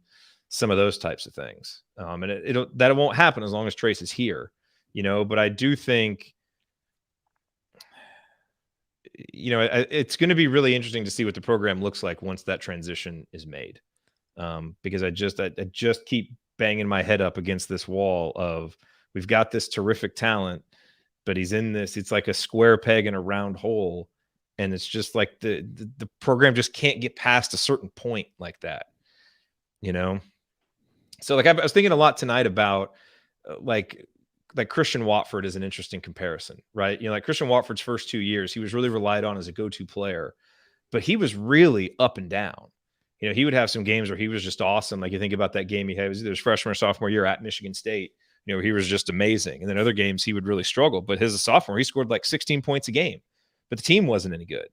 some of those types of things. And that won't happen as long as Trace is here, but I do think, it's going to be really interesting to see what the program looks like once that transition is made. Because I just keep banging my head up against this wall of we've got this terrific talent, but he's in this. It's like a square peg in a round hole, and it's just like the program just can't get past a certain point like that, you know. So like I was thinking a lot tonight about like Christian Watford is an interesting comparison, right? You know, like Christian Watford's first 2 years, he was really relied on as a go-to player, but he was really up and down. You know, he would have some games where he was just awesome. Like you think about that game he had, it was either his freshman or sophomore year at Michigan State, you know, he was just amazing. And then other games he would really struggle, but as a sophomore, he scored like 16 points a game, but the team wasn't any good,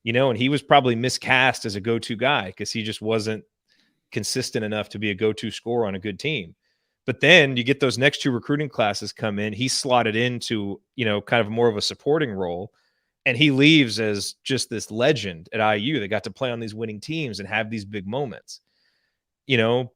you know, and he was probably miscast as a go-to guy because he just wasn't consistent enough to be a go-to scorer on a good team. But then you get those next 2 recruiting classes come in. He's slotted into, you know, kind of more of a supporting role. And he leaves as just this legend at IU that got to play on these winning teams and have these big moments, you know,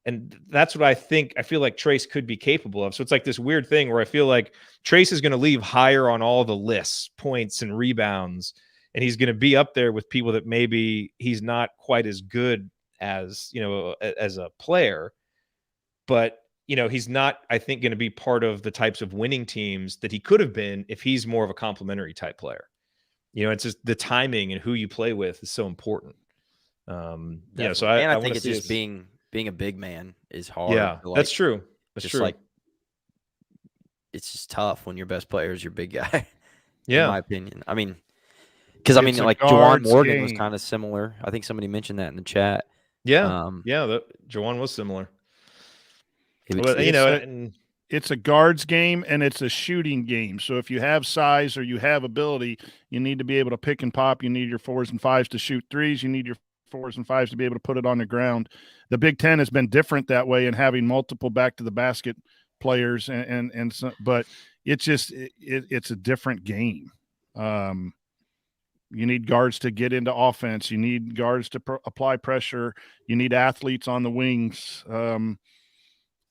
and that's what I feel like Trace could be capable of. So it's like this weird thing where I feel like Trace is going to leave higher on all the lists, points and rebounds. And he's going to be up there with people that maybe he's not quite as good as, you know, as a player. But, you know, he's not, I think, going to be part of the types of winning teams that he could have been if he's more of a complementary type player. You know, it's just the timing and who you play with is so important. Yeah, so I think it's just being a big man is hard. Yeah, that's true. That's true. Like, it's just tough when your best player is your big guy. Yeah, in my opinion. I mean, because like Juwan Morgan was kind of similar. I think somebody mentioned that in the chat. Yeah, Juwan was similar. But, you know, it's a guards game and it's a shooting game. So if you have size or you have ability, you need to be able to pick and pop. You need your 4s and 5s to shoot threes. You need your 4s and 5s to be able to put it on the ground. The Big Ten has been different that way and having multiple back to the basket players and so, but it's just it's a different game. You need guards to get into offense. You need guards to apply pressure. You need athletes on the wings.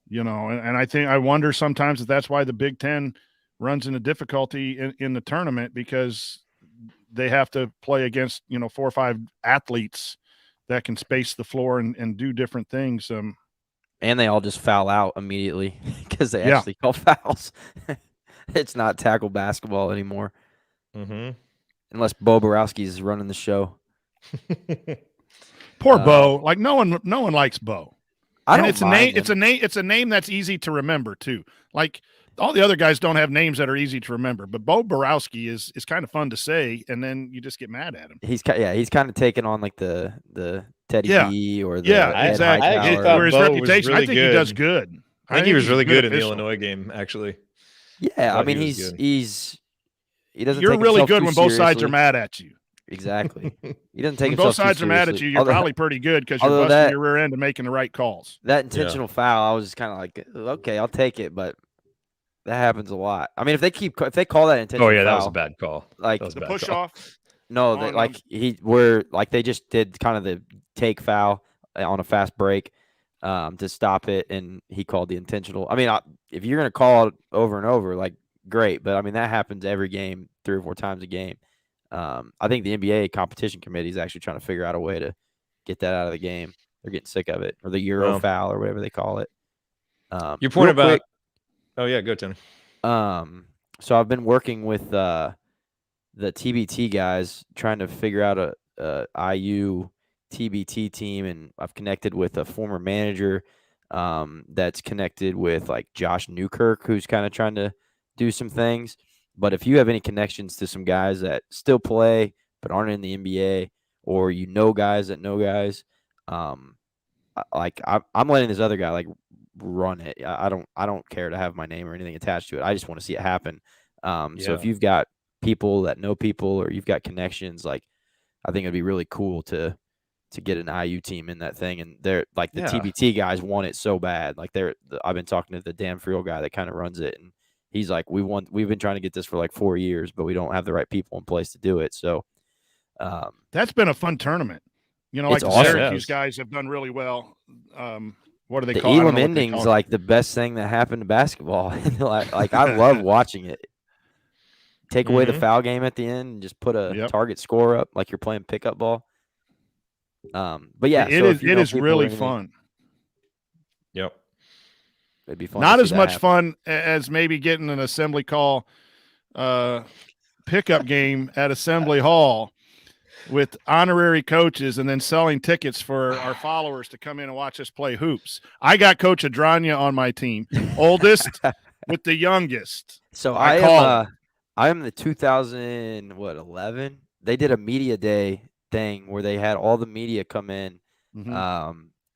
You know, and I wonder sometimes if that's why the Big Ten runs into difficulty in the tournament, because they have to play against, you know, 4 or 5 athletes that can space the floor and do different things. And they all just foul out immediately because they actually call fouls. It's not tackle basketball anymore. Mm-hmm. Unless Bo Borowski is running the show. Poor Bo. Like no one likes Bo. It's a name that's easy to remember too. Like all the other guys don't have names that are easy to remember, but Bo Borowski is kind of fun to say, and then you just get mad at him. He's kind of taken on like the Teddy B or the exactly. I actually thought his Bo reputation. was really I think good. he does good. I think he was really good in the official. Illinois game, actually. Yeah, I mean he doesn't. You're take really himself good too when both sides seriously. are mad at you. Exactly. He doesn't take when himself both sides too are mad at seriously. you. You're probably pretty good because you're busting your rear end and making the right calls. That intentional foul, I was just kind of like, okay, I'll take it, but that happens a lot. I mean, if they call that intentional, foul, that was a bad call. Like the push off. No, they just did kind of the take foul on a fast break to stop it, and he called the intentional. I mean, if you're gonna call it over and over, like great, but I mean that happens every game, 3 or 4 times a game. I think the NBA competition committee is actually trying to figure out a way to get that out of the game. They're getting sick of it, or the Euro foul, or whatever they call it. Your point about go Tony. So I've been working with the TBT guys trying to figure out a IU TBT team, and I've connected with a former manager that's connected with like Josh Newkirk, who's kind of trying to do some things. But if you have any connections to some guys that still play but aren't in the NBA, or you know guys that know guys, I'm letting this other guy like run it. I don't care to have my name or anything attached to it. I just want to see it happen. So if you've got people that know people, or you've got connections, like I think it'd be really cool to get an IU team in that thing. And they're like the TBT guys want it so bad. Like I've been talking to the Dan Friel guy that kind of runs it, and he's like, we've been trying to get this for like 4 years, but we don't have the right people in place to do it. So that's been a fun tournament. You know, like the Syracuse guys have done really well. What do they call it? The Elam ending's like the best thing that happened to basketball. like I love watching it. Take away the foul game at the end and just put a target score up like you're playing pickup ball. But yeah, it is really fun. Yep. it'd be fun. Not to as see that much happen. fun as maybe getting an assembly call pickup game at Assembly Hall with honorary coaches and then selling tickets for our followers to come in and watch us play hoops. I got Coach Adranya on my team, oldest with the youngest. So I am the 2011. They did a media day thing where they had all the media come in,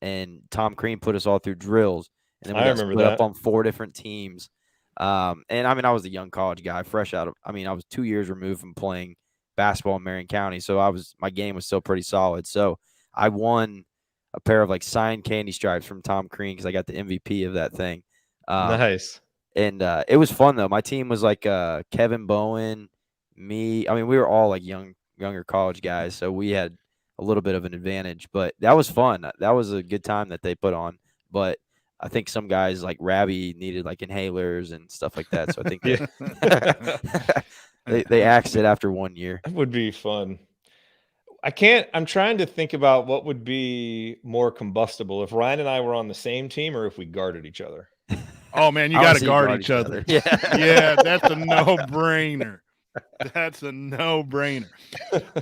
and Tom Crean put us all through drills, and then we I got remember split that. up on 4 different teams. And I mean, I was a young college guy, fresh out of. I mean, I was 2 years removed from playing basketball in Marion County, so my game was still pretty solid. So I won a pair of like signed candy stripes from Tom Crean because I got the MVP of that thing. Nice. And it was fun though. My team was like Kevin Bowen, me. I mean, we were all like younger college guys, so we had a little bit of an advantage. But that was fun. That was a good time that they put on. But I think some guys like Rabbi needed like inhalers and stuff like that. So I think they axed it after 1 year. That would be fun. I'm trying to think about what would be more combustible if Ryan and I were on the same team or if we guarded each other. Oh man, you got to guard each other. Yeah, yeah, that's a no-brainer. That's a no-brainer.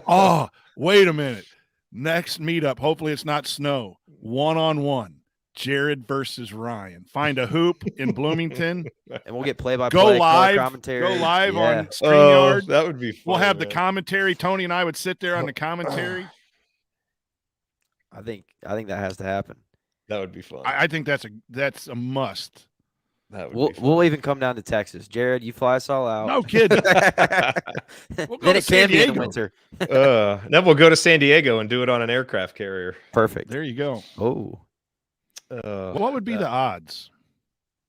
Oh, wait a minute. Next meetup, hopefully it's not snow. 1-on-1. Jared versus Ryan. Find a hoop in Bloomington. And we'll get play-by-play, Go color live. commentary. Go live Yeah. on StreamYard. That would be fun. We'll have the commentary. Tony and I would sit there on the commentary. I think that has to happen. That would be fun. I think that's a must. That would be fun. We'll even come down to Texas. Jared, you fly us all out. No kidding. Then to it San can be in the Diego. winter. Then we'll go to San Diego and do it on an aircraft carrier. Perfect. There you go. Oh, What would be the odds?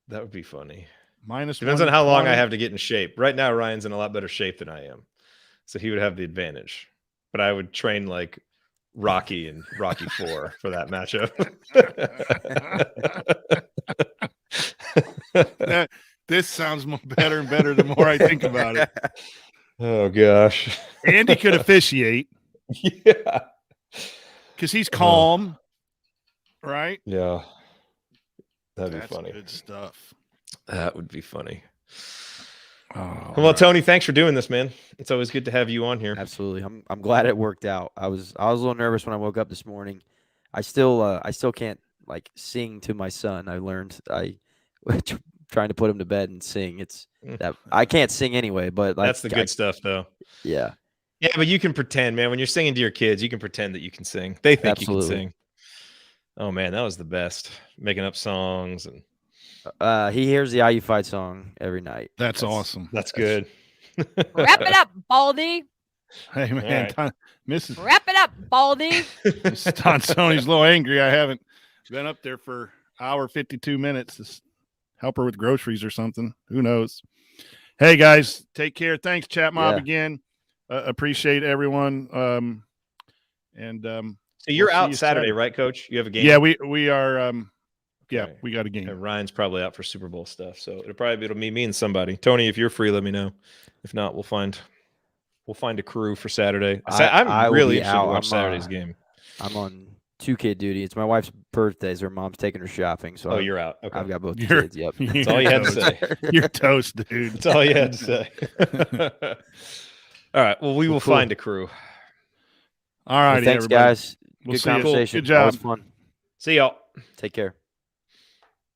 That would be funny. Minus Depends on how long I 120? have to get in shape. Right now, Ryan's in a lot better shape than I am, so he would have the advantage. But I would train like Rocky and Rocky 4 for that matchup. This sounds better and better the more I think about it. Oh gosh. Andy could officiate. Yeah. Because he's calm. Right? Yeah. That'd That's be funny. good stuff. That would be funny. Oh, Well, Tony, thanks for doing this, man. It's always good to have you on here. absolutely. I'm glad it worked out. I was a little nervous when I woke up this morning. I still can't like sing to my son. I learned trying to put him to bed and sing. It's that I can't sing anyway, but like, That's the good stuff, though. Yeah. Yeah, but you can pretend, man. When you're singing to your kids, you can pretend that you can sing. They think Absolutely. you can sing. Oh man, that was the best. Making up songs and He hears the IU Fight song every night. That's awesome. that's good. Wrap it up, Baldy. Hey, man. Mrs. Wrap it up, Baldy. Mrs. Tonsoni's a little angry. I haven't been up there for hour 52 minutes to help her with groceries or something. Who knows? Hey, guys. Take care. Thanks, Chat Mob, Yeah. again. Appreciate everyone. So we'll you're see out you Saturday, right, Coach? You have a game? Yeah, we are. Yeah, Okay. we got a game. And Ryan's probably out for Super Bowl stuff, so it'll be me and somebody. Tony, if you're free, let me know. If not, we'll find a crew for Saturday. I I'm will really be interested to out. watch I'm, Saturday's game. I'm on 2-kid duty. It's my wife's birthday, so her mom's taking her shopping. So Oh, you're out. Okay. I've got both the You're- kids. Yep. That's all you had to say. You're toast, dude. That's all you had to say. All right. Well, we will cool. find a crew. All right. Well, thanks, guys. We'll Good see you. conversation. Good job. Always fun. See y'all. Take care.